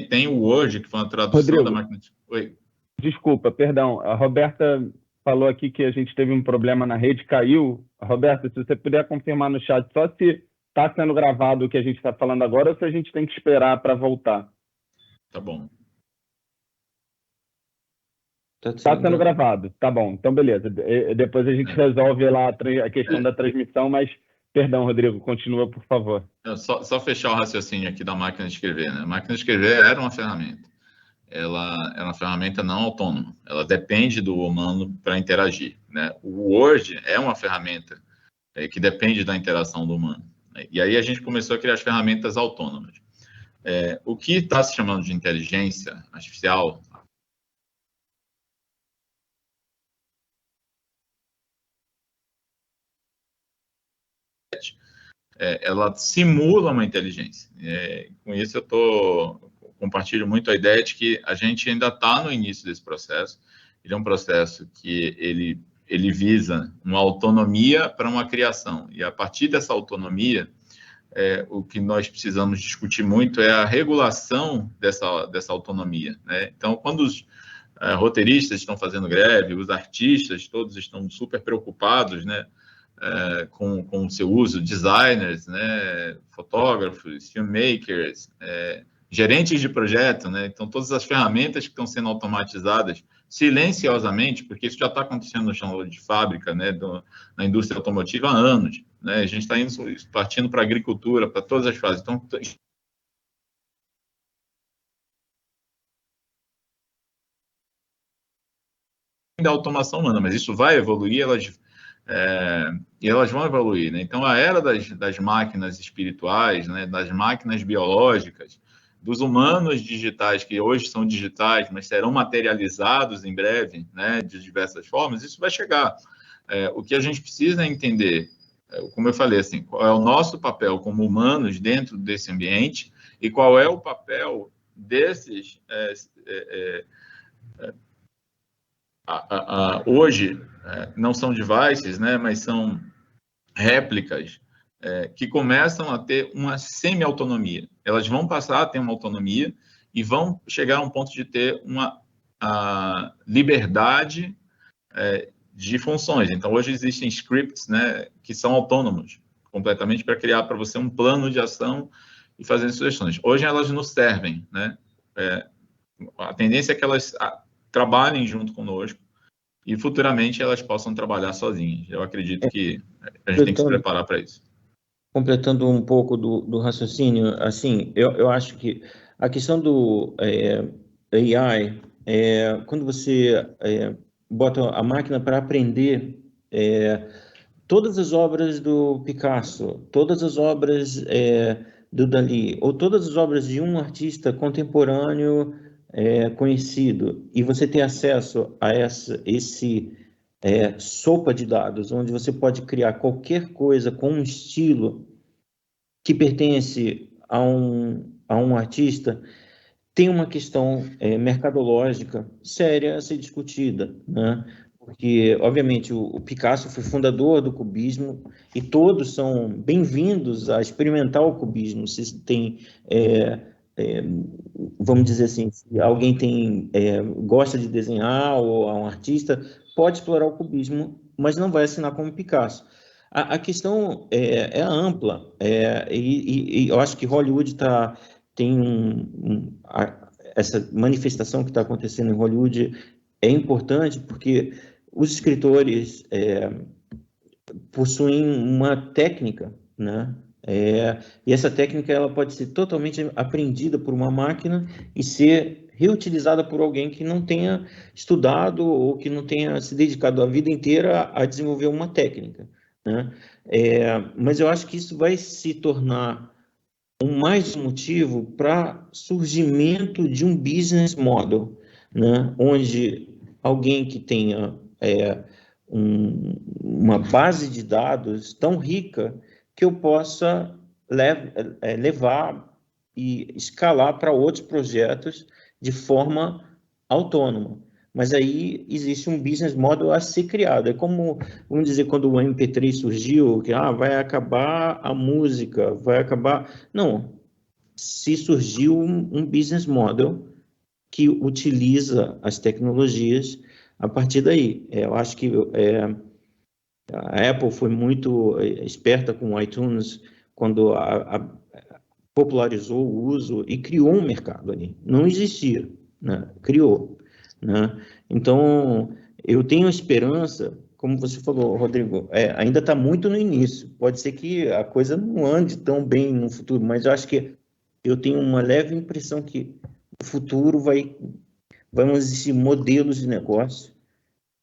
tem o Word, que foi uma tradução Rodrigo, da máquina de... Oi. Desculpa, perdão. A Roberta falou aqui que a gente teve um problema na rede, caiu. Roberta, se você puder confirmar no chat só se está sendo gravado o que a gente está falando agora ou se a gente tem que esperar para voltar. Tá bom. Está sendo gravado, tá bom. Então, beleza. Depois a gente resolve lá a questão da transmissão, mas, perdão, Rodrigo, continua, por favor. Só fechar o raciocínio aqui da máquina de escrever, né? A máquina de escrever era uma ferramenta. Ela é uma ferramenta não autônoma. Ela depende do humano para interagir, né? O Word é uma ferramenta que depende da interação do humano. E aí a gente começou a criar as ferramentas autônomas. O que está se chamando de inteligência artificial... ela simula uma inteligência. Com isso, eu compartilho muito a ideia de que a gente ainda está no início desse processo. Ele é um processo que ele visa uma autonomia para uma criação. E, a partir dessa autonomia, o que nós precisamos discutir muito é a regulação dessa autonomia, né? Então, quando os roteiristas estão fazendo greve, os artistas todos estão super preocupados, né? Com o seu uso, designers, né, fotógrafos, filmmakers, gerentes de projeto, né, então todas as ferramentas que estão sendo automatizadas silenciosamente, porque isso já está acontecendo no chão de fábrica, né, na indústria automotiva há anos, né, a gente está partindo para a agricultura, para todas as fases, então da automação humana, mas isso vai evoluir, e elas vão evoluir, né? Então, a era das máquinas espirituais, né, das máquinas biológicas, dos humanos digitais, que hoje são digitais, mas serão materializados em breve, né, de diversas formas, isso vai chegar. O que a gente precisa é entender, como eu falei, assim, qual é o nosso papel como humanos dentro desse ambiente e qual é o papel desses... hoje, não são devices, né, mas são réplicas que começam a ter uma semi-autonomia. Elas vão passar a ter uma autonomia e vão chegar a um ponto de ter uma liberdade de funções. Então, hoje existem scripts, né, que são autônomos completamente para criar para você um plano de ação e fazer sugestões. Hoje elas nos servem, né? A tendência é que elas trabalhem junto conosco e futuramente elas possam trabalhar sozinhas. Eu acredito que a gente tem que se preparar para isso. Completando um pouco do raciocínio, assim, eu acho que a questão do AI, quando você bota a máquina para aprender, todas as obras do Picasso, todas as obras do Dalí, ou todas as obras de um artista contemporâneo conhecido, e você ter acesso a esse sopa de dados, onde você pode criar qualquer coisa com um estilo que pertence a um artista, tem uma questão mercadológica séria a ser discutida, né? Porque, obviamente, o Picasso foi fundador do cubismo e todos são bem-vindos a experimentar o cubismo. Se tem, vamos dizer assim, se alguém gosta de desenhar ou é um artista, pode explorar o cubismo, mas não vai assinar como Picasso. A questão é ampla, e eu acho que Hollywood tem essa manifestação que está acontecendo em Hollywood é importante porque os escritores possuem uma técnica, né? E essa técnica ela pode ser totalmente aprendida por uma máquina e ser reutilizada por alguém que não tenha estudado ou que não tenha se dedicado a vida inteira a desenvolver uma técnica, né? Mas eu acho que isso vai se tornar mais um motivo para surgimento de um business model, né? Onde alguém que tenha uma base de dados tão rica que eu possa levar e escalar para outros projetos de forma autônoma. mas aí existe um business model a ser criado. É como, vamos dizer, quando o MP3 surgiu, que vai acabar a música, vai acabar... Não, se surgiu um business model que utiliza as tecnologias a partir daí. Eu acho que a Apple foi muito esperta com o iTunes quando popularizou o uso e criou um mercado ali. Não existia, né? Criou, né? Então, eu tenho esperança, como você falou, Rodrigo, ainda está muito no início. Pode ser que a coisa não ande tão bem no futuro, mas eu acho que eu tenho uma leve impressão que no futuro vão existir modelos de negócio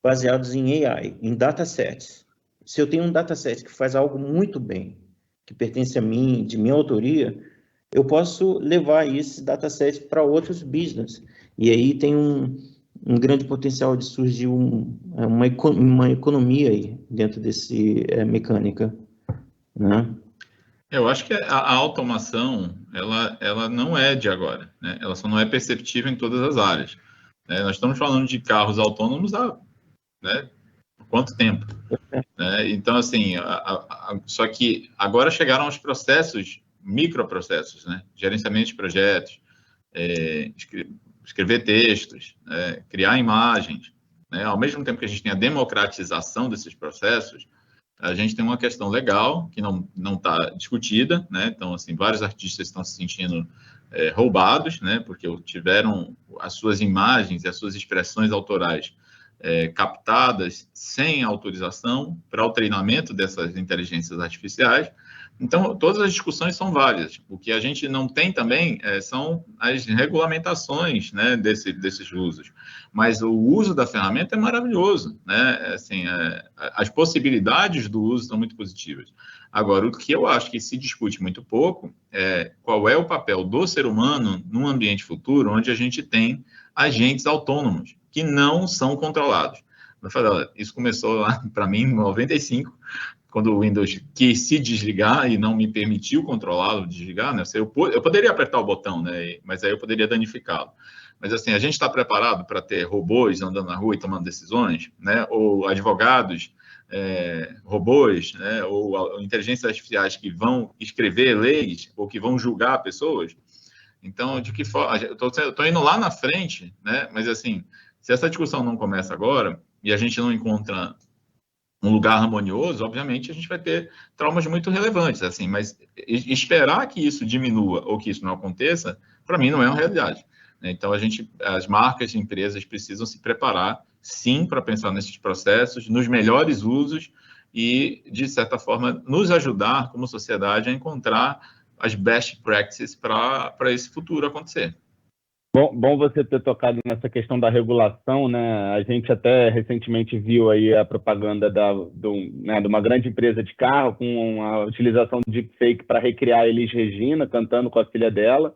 baseados em AI, em datasets. Se eu tenho um dataset que faz algo muito bem, que pertence a mim, de minha autoria, eu posso levar esse dataset para outros business. E aí tem um grande potencial de surgir uma economia aí dentro desse mecânica, né? Eu acho que a automação, ela não é de agora, né? Ela só não é perceptível em todas as áreas, né? Nós estamos falando de carros autônomos há, né, quanto tempo? Né? Então, assim, só que agora chegaram os processos, microprocessos, né? Gerenciamento de projetos, escrever textos, criar imagens, né? Ao mesmo tempo que a gente tem a democratização desses processos, a gente tem uma questão legal que não está discutida, né? Então, assim, vários artistas estão se sentindo roubados, né? Porque tiveram as suas imagens e as suas expressões autorais captadas sem autorização para o treinamento dessas inteligências artificiais. Então, todas as discussões são válidas. O que a gente não tem também são as regulamentações, né, desses usos. Mas o uso da ferramenta é maravilhoso, né? Assim, as possibilidades do uso são muito positivas. Agora, o que eu acho que se discute muito pouco é qual é o papel do ser humano num ambiente futuro onde a gente tem agentes autônomos que não são controlados. Eu falei, olha, isso começou lá, para mim, em 95, quando o Windows quis se desligar e não me permitiu controlá-lo, desligar, né? Eu poderia apertar o botão, né? Mas aí eu poderia danificá-lo. Mas, assim, a gente está preparado para ter robôs andando na rua e tomando decisões, né? Ou advogados, robôs, né? Ou inteligências artificiais que vão escrever leis ou que vão julgar pessoas? Então, de que forma... Eu estou indo lá na frente, né? Mas, assim, se essa discussão não começa agora e a gente não encontra um lugar harmonioso, obviamente a gente vai ter traumas muito relevantes, assim, mas esperar que isso diminua ou que isso não aconteça, para mim não é uma realidade. Então, as marcas e empresas precisam se preparar, sim, para pensar nesses processos, nos melhores usos e, de certa forma, nos ajudar como sociedade a encontrar as best practices para esse futuro acontecer. Bom você ter tocado nessa questão da regulação, né? A gente até recentemente viu aí a propaganda de uma grande empresa de carro com a utilização de deepfake para recriar a Elis Regina cantando com a filha dela.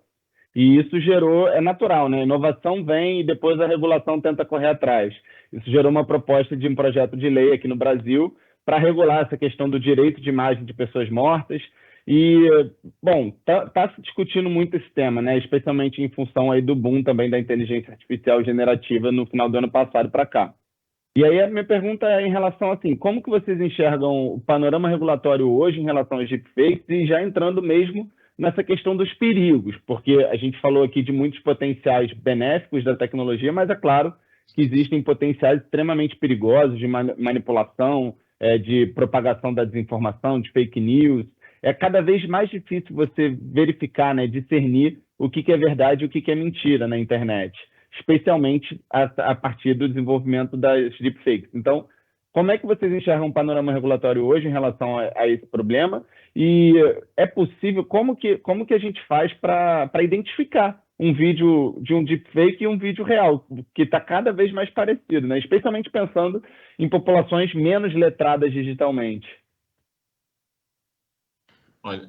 E isso gerou, é natural, né? A inovação vem e depois a regulação tenta correr atrás. Isso gerou uma proposta de um projeto de lei aqui no Brasil para regular essa questão do direito de imagem de pessoas mortas. E, bom, tá se discutindo muito esse tema, né? Especialmente em função aí do boom também da inteligência artificial generativa no final do ano passado para cá. E aí a minha pergunta é em relação, assim, como que vocês enxergam o panorama regulatório hoje em relação aos deepfakes e já entrando mesmo nessa questão dos perigos, porque a gente falou aqui de muitos potenciais benéficos da tecnologia, mas é claro que existem potenciais extremamente perigosos de manipulação, de propagação da desinformação, de fake news. É cada vez mais difícil você verificar, né, discernir o que é verdade e o que é mentira na internet, especialmente a partir do desenvolvimento das deepfakes. Então, como é que vocês enxergam o panorama regulatório hoje em relação a esse problema? E é possível, como que a gente faz para identificar um vídeo de um deepfake e um vídeo real, que está cada vez mais parecido, né? Especialmente pensando em populações menos letradas digitalmente? Olha,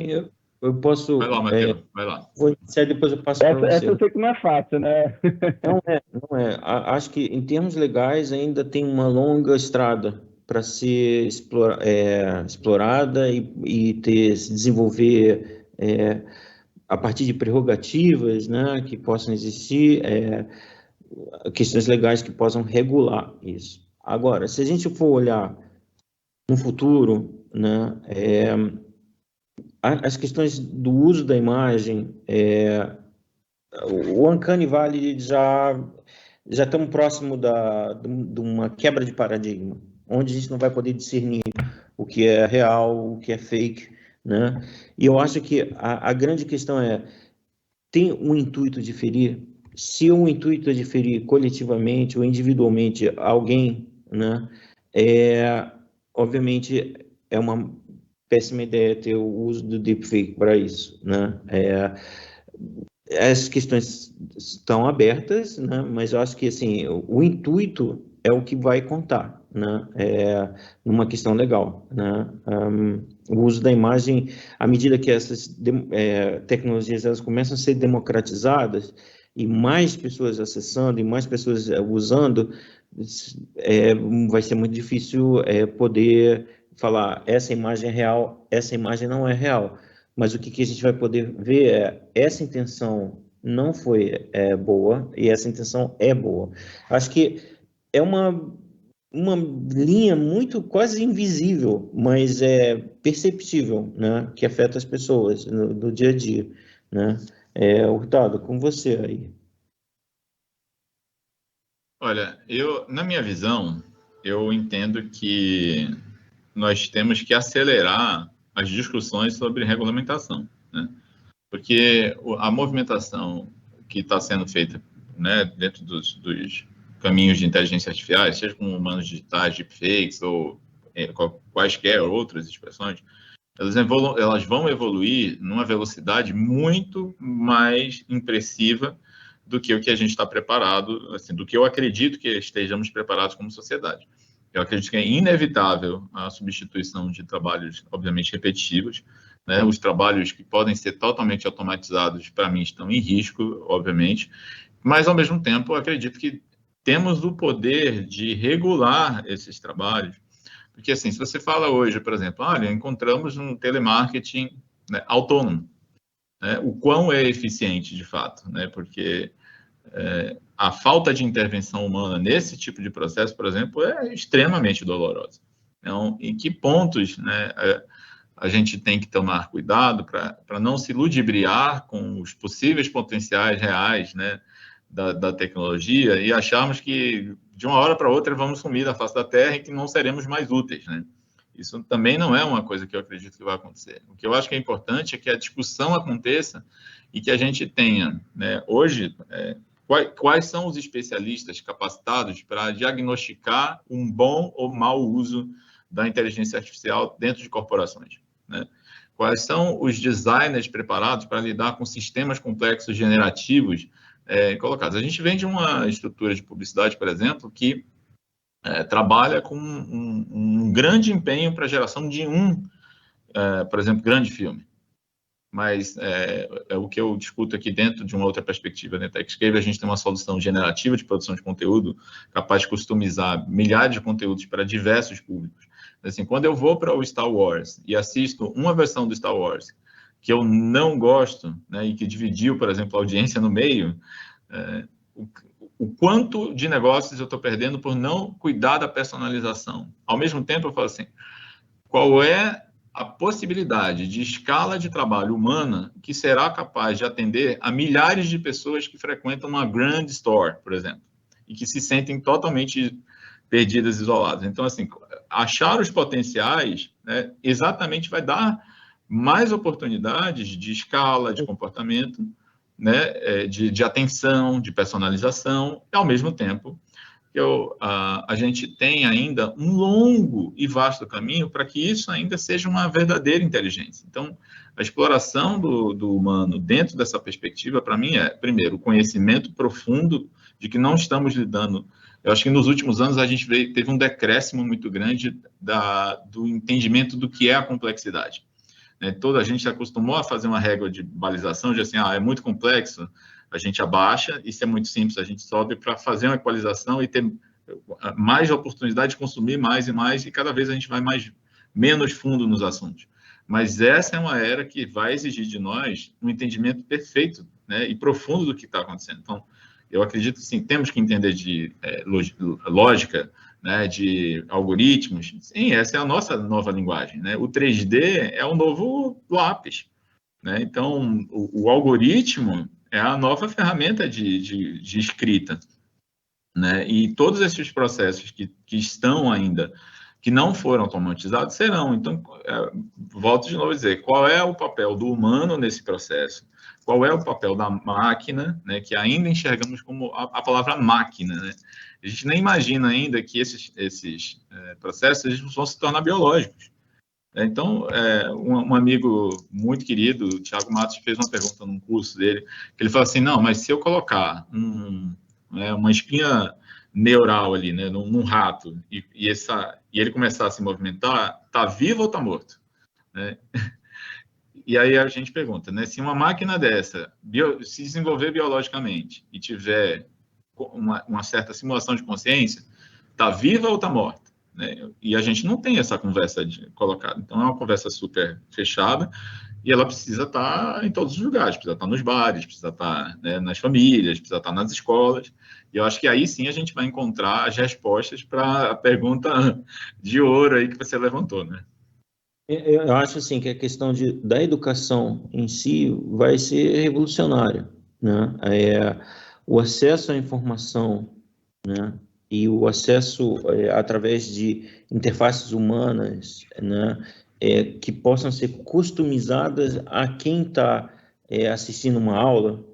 eu posso... Vai lá, Matheus, vai lá. Vou iniciar, depois eu passo para você. Essa eu sei que não é fácil, né? Não é. Acho que, em termos legais, ainda tem uma longa estrada para ser explorada e se desenvolver a partir de prerrogativas, né, que possam existir. questões legais que possam regular isso. Agora, se a gente for olhar no futuro, né, as questões do uso da imagem, o Uncanny Valley já estamos próximo de uma quebra de paradigma, onde a gente não vai poder discernir o que é real, o que é fake, né? E eu acho que a grande questão tem um intuito de ferir? Se o intuito é de ferir coletivamente ou individualmente alguém, né? Obviamente é uma péssima ideia ter o uso do deepfake para isso, né? As questões estão abertas, né? Mas eu acho que assim o intuito é o que vai contar, né? Numa questão legal, né? O uso da imagem, à medida que essas tecnologias elas começam a ser democratizadas e mais pessoas acessando e mais pessoas usando, vai ser muito difícil poder falar essa imagem é real, essa imagem não é real. Mas o que a gente vai poder ver essa intenção não foi boa e essa intenção é boa. Acho que é uma linha muito quase invisível, mas é perceptível, né, que afeta as pessoas no dia a dia, né? Hurtado, com você aí. Olha, na minha visão, eu entendo que nós temos que acelerar as discussões sobre regulamentação, né? Porque a movimentação que está sendo feita, né, dentro dos caminhos de inteligência artificial, seja com humanos digitais, deepfakes ou quaisquer outras expressões, elas vão evoluir numa velocidade muito mais impressiva do que o que a gente está preparado, assim, do que eu acredito que estejamos preparados como sociedade. Eu acredito que é inevitável a substituição de trabalhos, obviamente, repetitivos, né? Os trabalhos que podem ser totalmente automatizados, para mim, estão em risco, obviamente, mas, ao mesmo tempo, eu acredito que temos o poder de regular esses trabalhos, porque, assim, se você fala hoje, por exemplo, olha, encontramos um telemarketing, né, autônomo, né? O quão é eficiente, de fato, né? Porque a falta de intervenção humana nesse tipo de processo, por exemplo, é extremamente dolorosa. Então, em que pontos, né, a gente tem que tomar cuidado para não se ludibriar com os possíveis potenciais reais, né, da tecnologia e acharmos que de uma hora para outra vamos sumir da face da Terra e que não seremos mais úteis, né? Isso também não é uma coisa que eu acredito que vai acontecer. O que eu acho que é importante é que a discussão aconteça e que a gente tenha, né, hoje, quais são os especialistas capacitados para diagnosticar um bom ou mau uso da inteligência artificial dentro de corporações, né? Quais são os designers preparados para lidar com sistemas complexos generativos colocados. A gente vem de uma estrutura de publicidade, por exemplo, que trabalha com um grande empenho para a geração de por exemplo, grande filme. Mas o que eu discuto aqui dentro de uma outra perspectiva, dentro da Xcave, a gente tem uma solução generativa de produção de conteúdo capaz de customizar milhares de conteúdos para diversos públicos. Assim, quando eu vou para o Star Wars e assisto uma versão do Star Wars que eu não gosto, né, e que dividiu, por exemplo, a audiência no meio, o quanto de negócios eu estou perdendo por não cuidar da personalização. Ao mesmo tempo, eu falo assim, qual é a possibilidade de escala de trabalho humana que será capaz de atender a milhares de pessoas que frequentam uma grand store, por exemplo, e que se sentem totalmente perdidas, isoladas. Então, assim, achar os potenciais, né, exatamente vai dar mais oportunidades de escala, de comportamento, né, de atenção, de personalização, e, ao mesmo tempo, a gente tem ainda um longo e vasto caminho para que isso ainda seja uma verdadeira inteligência. Então, a exploração do humano dentro dessa perspectiva, para mim, primeiro, o conhecimento profundo de que não estamos lidando. Eu acho que nos últimos anos a gente teve um decréscimo muito grande do entendimento do que é a complexidade. Toda a gente se acostumou a fazer uma régua de balização, de assim, é muito complexo, a gente abaixa, isso é muito simples, a gente sobe para fazer uma equalização e ter mais oportunidade de consumir mais e mais, e cada vez a gente vai menos fundo nos assuntos. Mas essa é uma era que vai exigir de nós um entendimento perfeito, né, e profundo do que está acontecendo. Então, Eu acredito, sim, temos que entender de lógica, né, de algoritmos. Sim, essa é a nossa nova linguagem, né? O 3D é o novo lápis, né? Então, o algoritmo é a nova ferramenta de escrita, né? E todos esses processos que estão ainda, que não foram automatizados, serão. Então, volto de novo a dizer, qual é o papel do humano nesse processo? Qual é o papel da máquina, né, que ainda enxergamos como a palavra máquina, né? A gente nem imagina ainda que esses processos vão se tornar biológicos. Então, um amigo muito querido, o Thiago Matos, fez uma pergunta num curso dele, que ele falou assim, não, mas se eu colocar uma espinha neural ali, né, num rato, e ele começar a se movimentar, tá vivo ou tá morto? Né? E aí a gente pergunta, né, se uma máquina dessa se desenvolver biologicamente e tiver uma certa simulação de consciência, tá viva ou tá morta? Né? E a gente não tem essa conversa colocada. Então, é uma conversa super fechada e ela precisa estar em todos os lugares, precisa estar nos bares, precisa estar, né, nas famílias, precisa estar nas escolas. E eu acho que aí sim a gente vai encontrar as respostas para a pergunta de ouro aí que você levantou, né? Eu acho assim que a questão da educação em si vai ser revolucionária, né? O acesso à informação, né? E o acesso através de interfaces humanas, né? Que possam ser customizadas a quem está assistindo uma aula,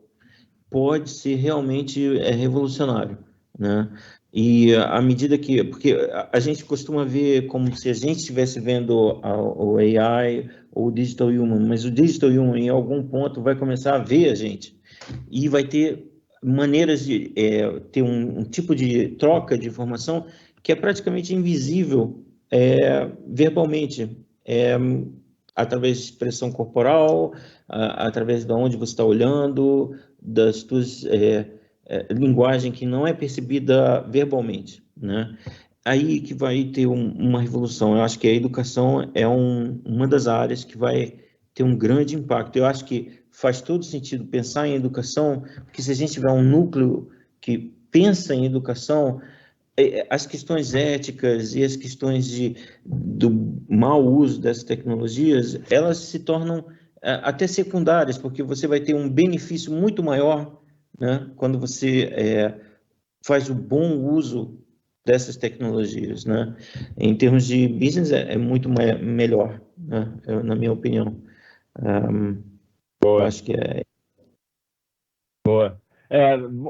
pode ser realmente revolucionário, né? E à medida que... Porque a gente costuma ver como se a gente estivesse vendo o AI ou o Digital Human, mas o Digital Human, em algum ponto, vai começar a ver a gente e vai ter maneiras de ter um tipo de troca de informação que é praticamente invisível verbalmente, através de expressão corporal, através de onde você está olhando, das tuas linguagem que não é percebida verbalmente, né? Aí que vai ter uma revolução. Eu acho que a educação é uma das áreas que vai ter um grande impacto. Eu acho que faz todo sentido pensar em educação, porque se a gente tiver um núcleo que pensa em educação, as questões éticas e as questões do mau uso dessas tecnologias, elas se tornam até secundárias, porque você vai ter um benefício muito maior, né, quando você faz o bom uso dessas tecnologias, né? Em termos de business, é muito melhor, né, na minha opinião. Eu acho que é... Boa.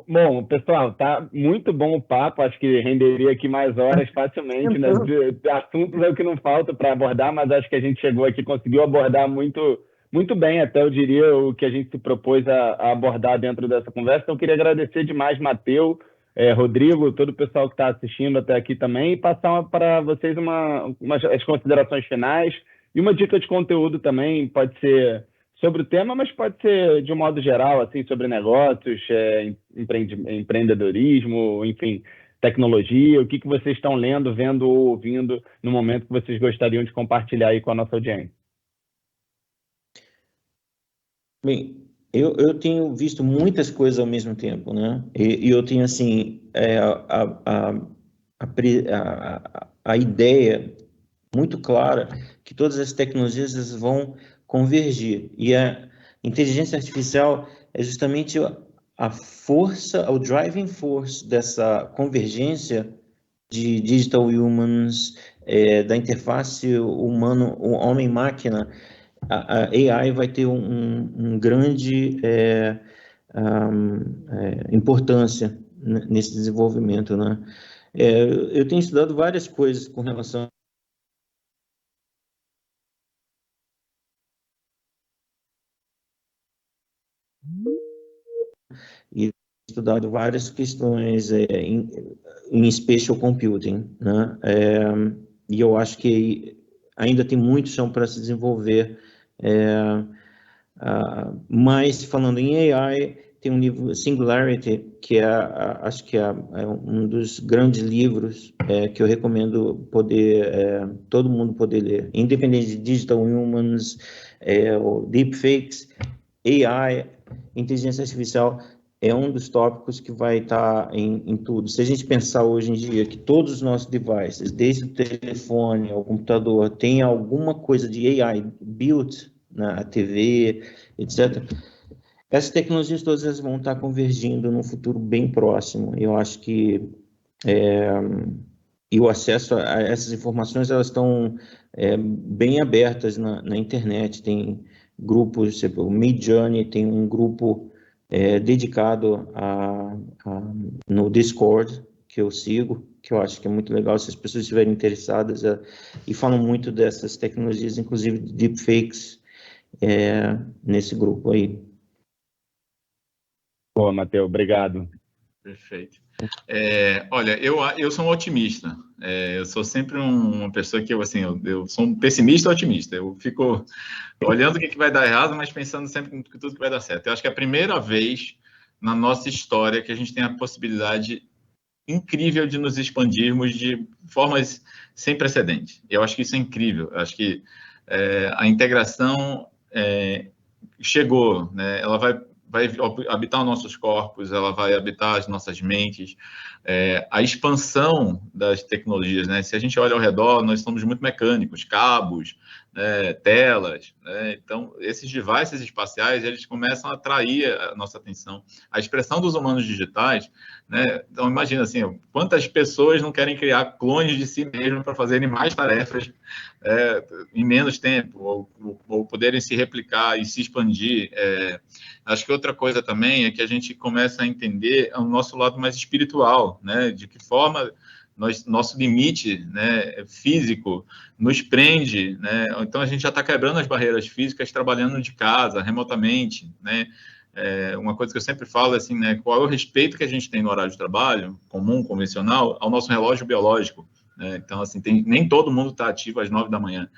Bom, pessoal, tá muito bom o papo, acho que renderia aqui mais horas facilmente, né? De assuntos é o que não falta para abordar, mas acho que a gente chegou aqui, conseguiu abordar muito, muito bem, até eu diria, o que a gente se propôs a abordar dentro dessa conversa. Então, eu queria agradecer demais, Matheus, Rodrigo, todo o pessoal que está assistindo até aqui também, e passar para vocês as considerações finais e uma dica de conteúdo também, pode ser sobre o tema, mas pode ser de um modo geral, assim, sobre negócios, empreendedorismo, enfim, tecnologia, o que vocês estão lendo, vendo ou ouvindo no momento que vocês gostariam de compartilhar aí com a nossa audiência. Bem, eu tenho visto muitas coisas ao mesmo tempo, né? E eu tenho, assim, a ideia muito clara que todas as tecnologias vão convergir. E a inteligência artificial é justamente a força, o driving force dessa convergência de digital humans, da interface humano, homem-máquina. A AI vai ter um grande importância nesse desenvolvimento, né? Eu tenho estudado várias coisas com relação e estudado várias questões em spatial computing, né? E eu acho que ainda tem muito chão para se desenvolver. Mas falando em AI, tem um livro Singularity, que acho que é um dos grandes livros que eu recomendo todo mundo poder ler, independente de Digital Humans, ou Deepfakes, AI, inteligência artificial, é um dos tópicos que vai estar em tudo. Se a gente pensar hoje em dia que todos os nossos devices, desde o telefone ao computador, tem alguma coisa de AI built na TV, etc., essas tecnologias todas elas vão estar convergindo num futuro bem próximo. Eu acho que e o acesso a essas informações elas estão bem abertas na internet. Tem grupos, o Midjourney tem um grupo dedicado no Discord, que eu sigo, que eu acho que é muito legal se as pessoas estiverem interessadas, e falam muito dessas tecnologias, inclusive de deepfakes, nesse grupo aí. Pô, Matheus, obrigado. Perfeito. Olha, eu sou um otimista. Eu sou sempre uma pessoa que eu sou um pessimista otimista. Eu fico olhando o que vai dar errado, mas pensando sempre em tudo que vai dar certo. Eu acho que é a primeira vez na nossa história que a gente tem a possibilidade incrível de nos expandirmos de formas sem precedentes. Eu acho que isso é incrível. Eu acho que a integração chegou, né? Ela vai habitar nossos corpos, ela vai habitar as nossas mentes. A expansão das tecnologias, né? Se a gente olha ao redor, nós somos muito mecânicos, cabos, né? Telas, né? Então, esses devices espaciais, eles começam a atrair a nossa atenção. A expressão dos humanos digitais, né? Então, imagina assim, quantas pessoas não querem criar clones de si mesmo para fazerem mais tarefas em menos tempo, ou poderem se replicar e se expandir. Acho que outra coisa também é que a gente começa a entender o nosso lado mais espiritual, né? De que forma nosso limite, né, físico nos prende, né? Então a gente já está quebrando as barreiras físicas trabalhando de casa, remotamente, né? Uma coisa que eu sempre falo assim, né? Qual é o respeito que a gente tem no horário de trabalho comum, convencional, ao nosso relógio biológico? Então, assim, nem todo mundo está ativo às 9 da manhã.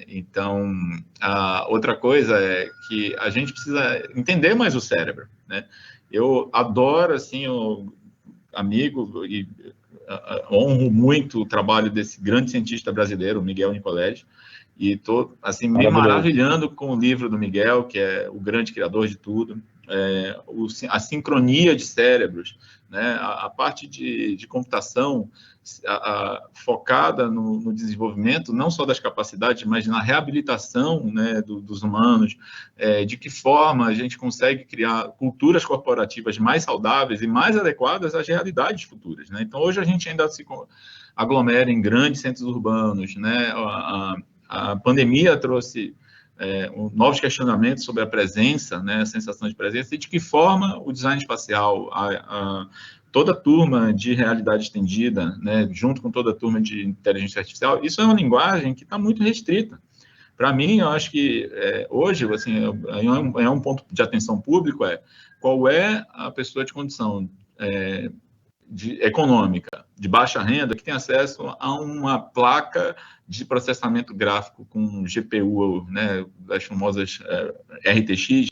Então, a outra coisa é que a gente precisa entender mais o cérebro, né? Eu adoro, assim, o amigo e honro muito o trabalho desse grande cientista brasileiro, Miguel Nicoletti, e estou, assim, me maravilhando com o livro do Miguel, que é o grande criador de tudo, a sincronia de cérebros, né? A parte de computação focada no desenvolvimento, não só das capacidades, mas na reabilitação, né, dos humanos, de que forma a gente consegue criar culturas corporativas mais saudáveis e mais adequadas às realidades futuras, né? Então, hoje a gente ainda se aglomera em grandes centros urbanos, né? A pandemia trouxe novos questionamentos sobre a presença, né, a sensação de presença, e de que forma o design espacial, toda a turma de realidade estendida, né, junto com toda a turma de inteligência artificial, isso é uma linguagem que está muito restrita. Para mim, eu acho que hoje, assim, é um ponto de atenção público, qual é a pessoa de condição econômica, de baixa renda, que tem acesso a uma placa de processamento gráfico com GPU, né, das famosas RTX,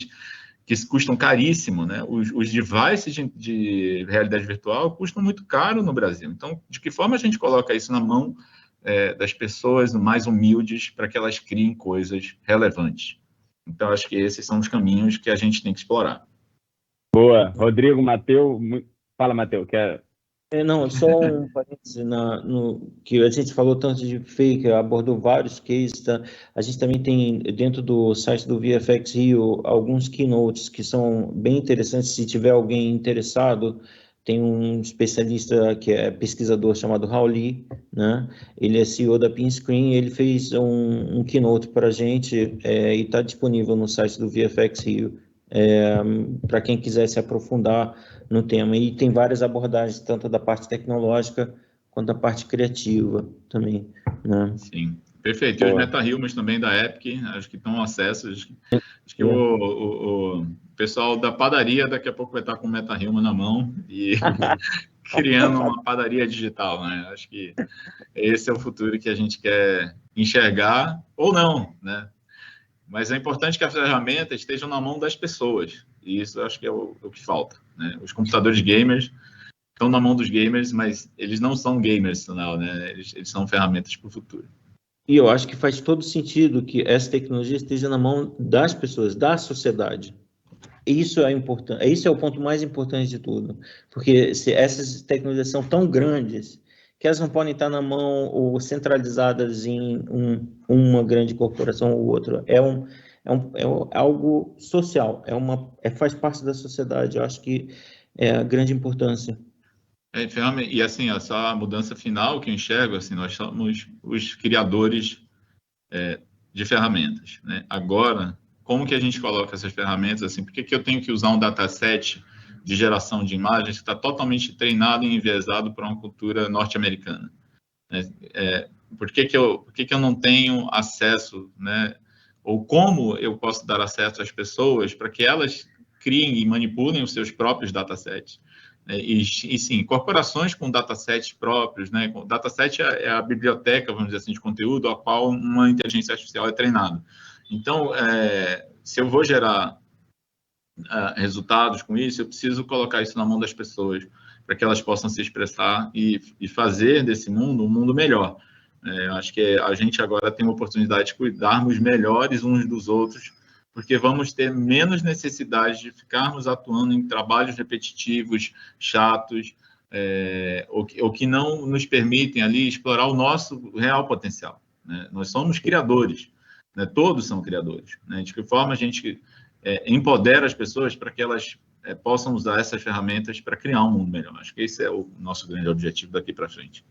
que custam caríssimo, né? Os devices de realidade virtual custam muito caro no Brasil. Então, de que forma a gente coloca isso na mão das pessoas mais humildes para que elas criem coisas relevantes? Então, acho que esses são os caminhos que a gente tem que explorar. Boa. Rodrigo, Matheus. Fala, Matheus, quer... Não, só um parênteses que a gente falou tanto de fake, abordou vários cases, tá? A gente também tem dentro do site do VFX Rio alguns keynotes que são bem interessantes. Se tiver alguém interessado, tem um especialista que é pesquisador chamado Rauli, né? Ele é CEO da Pinscreen, ele fez um keynote para a gente e está disponível no site do VFX Rio. Para quem quiser se aprofundar no tema. E tem várias abordagens, tanto da parte tecnológica quanto da parte criativa também, né? Sim, perfeito. E os MetaHumans também da Epic, acho que estão acesso. Acho que o pessoal da padaria daqui a pouco vai estar com o MetaHuman na mão e criando uma padaria digital, né? Acho que esse é o futuro que a gente quer enxergar, ou não, né? Mas é importante que as ferramentas estejam na mão das pessoas. E isso eu acho que é o que falta, né? Os computadores gamers estão na mão dos gamers, mas eles não são gamers, não, né? Eles são ferramentas para o futuro. E eu acho que faz todo sentido que essa tecnologia esteja na mão das pessoas, da sociedade. Isso é importante, isso é o ponto mais importante de tudo, porque essas tecnologias são tão grandes que elas não podem estar na mão ou centralizadas em uma grande corporação ou outra. Algo social, faz parte da sociedade. Eu acho que é a grande importância. E assim, essa mudança final que eu enxergo, assim, nós somos os criadores de ferramentas, né? Agora, como que a gente coloca essas ferramentas, assim, por que eu tenho que usar um dataset de geração de imagens que está totalmente treinado e enviesado para uma cultura norte-americana? Por que eu não tenho acesso, né? Ou como eu posso dar acesso às pessoas para que elas criem e manipulem os seus próprios datasets? E sim, corporações com datasets próprios, né? O dataset é a biblioteca, vamos dizer assim, de conteúdo a qual uma inteligência artificial é treinada. Então, se eu vou gerar resultados com isso, eu preciso colocar isso na mão das pessoas para que elas possam se expressar e fazer desse mundo um mundo melhor. Acho que a gente agora tem uma oportunidade de cuidarmos melhores uns dos outros, porque vamos ter menos necessidade de ficarmos atuando em trabalhos repetitivos, chatos, ou que não nos permitem ali explorar o nosso real potencial, né? Nós somos criadores, né? Todos são criadores, né? De que forma a gente empodera as pessoas para que elas possam usar essas ferramentas para criar um mundo melhor. Acho que esse é o nosso grande objetivo daqui para frente.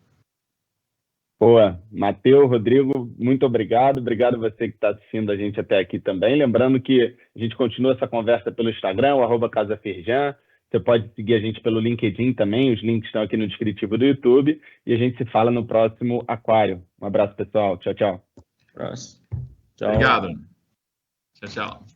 Boa. Matheus, Rodrigo, muito obrigado. Obrigado a você que está assistindo a gente até aqui também. Lembrando que a gente continua essa conversa pelo Instagram, @CasaFirjan. Você pode seguir a gente pelo LinkedIn também, os links estão aqui no descritivo do YouTube. E a gente se fala no próximo Aquário. Um abraço, pessoal. Tchau, tchau. Próximo. Tchau. Obrigado. Tchau, tchau.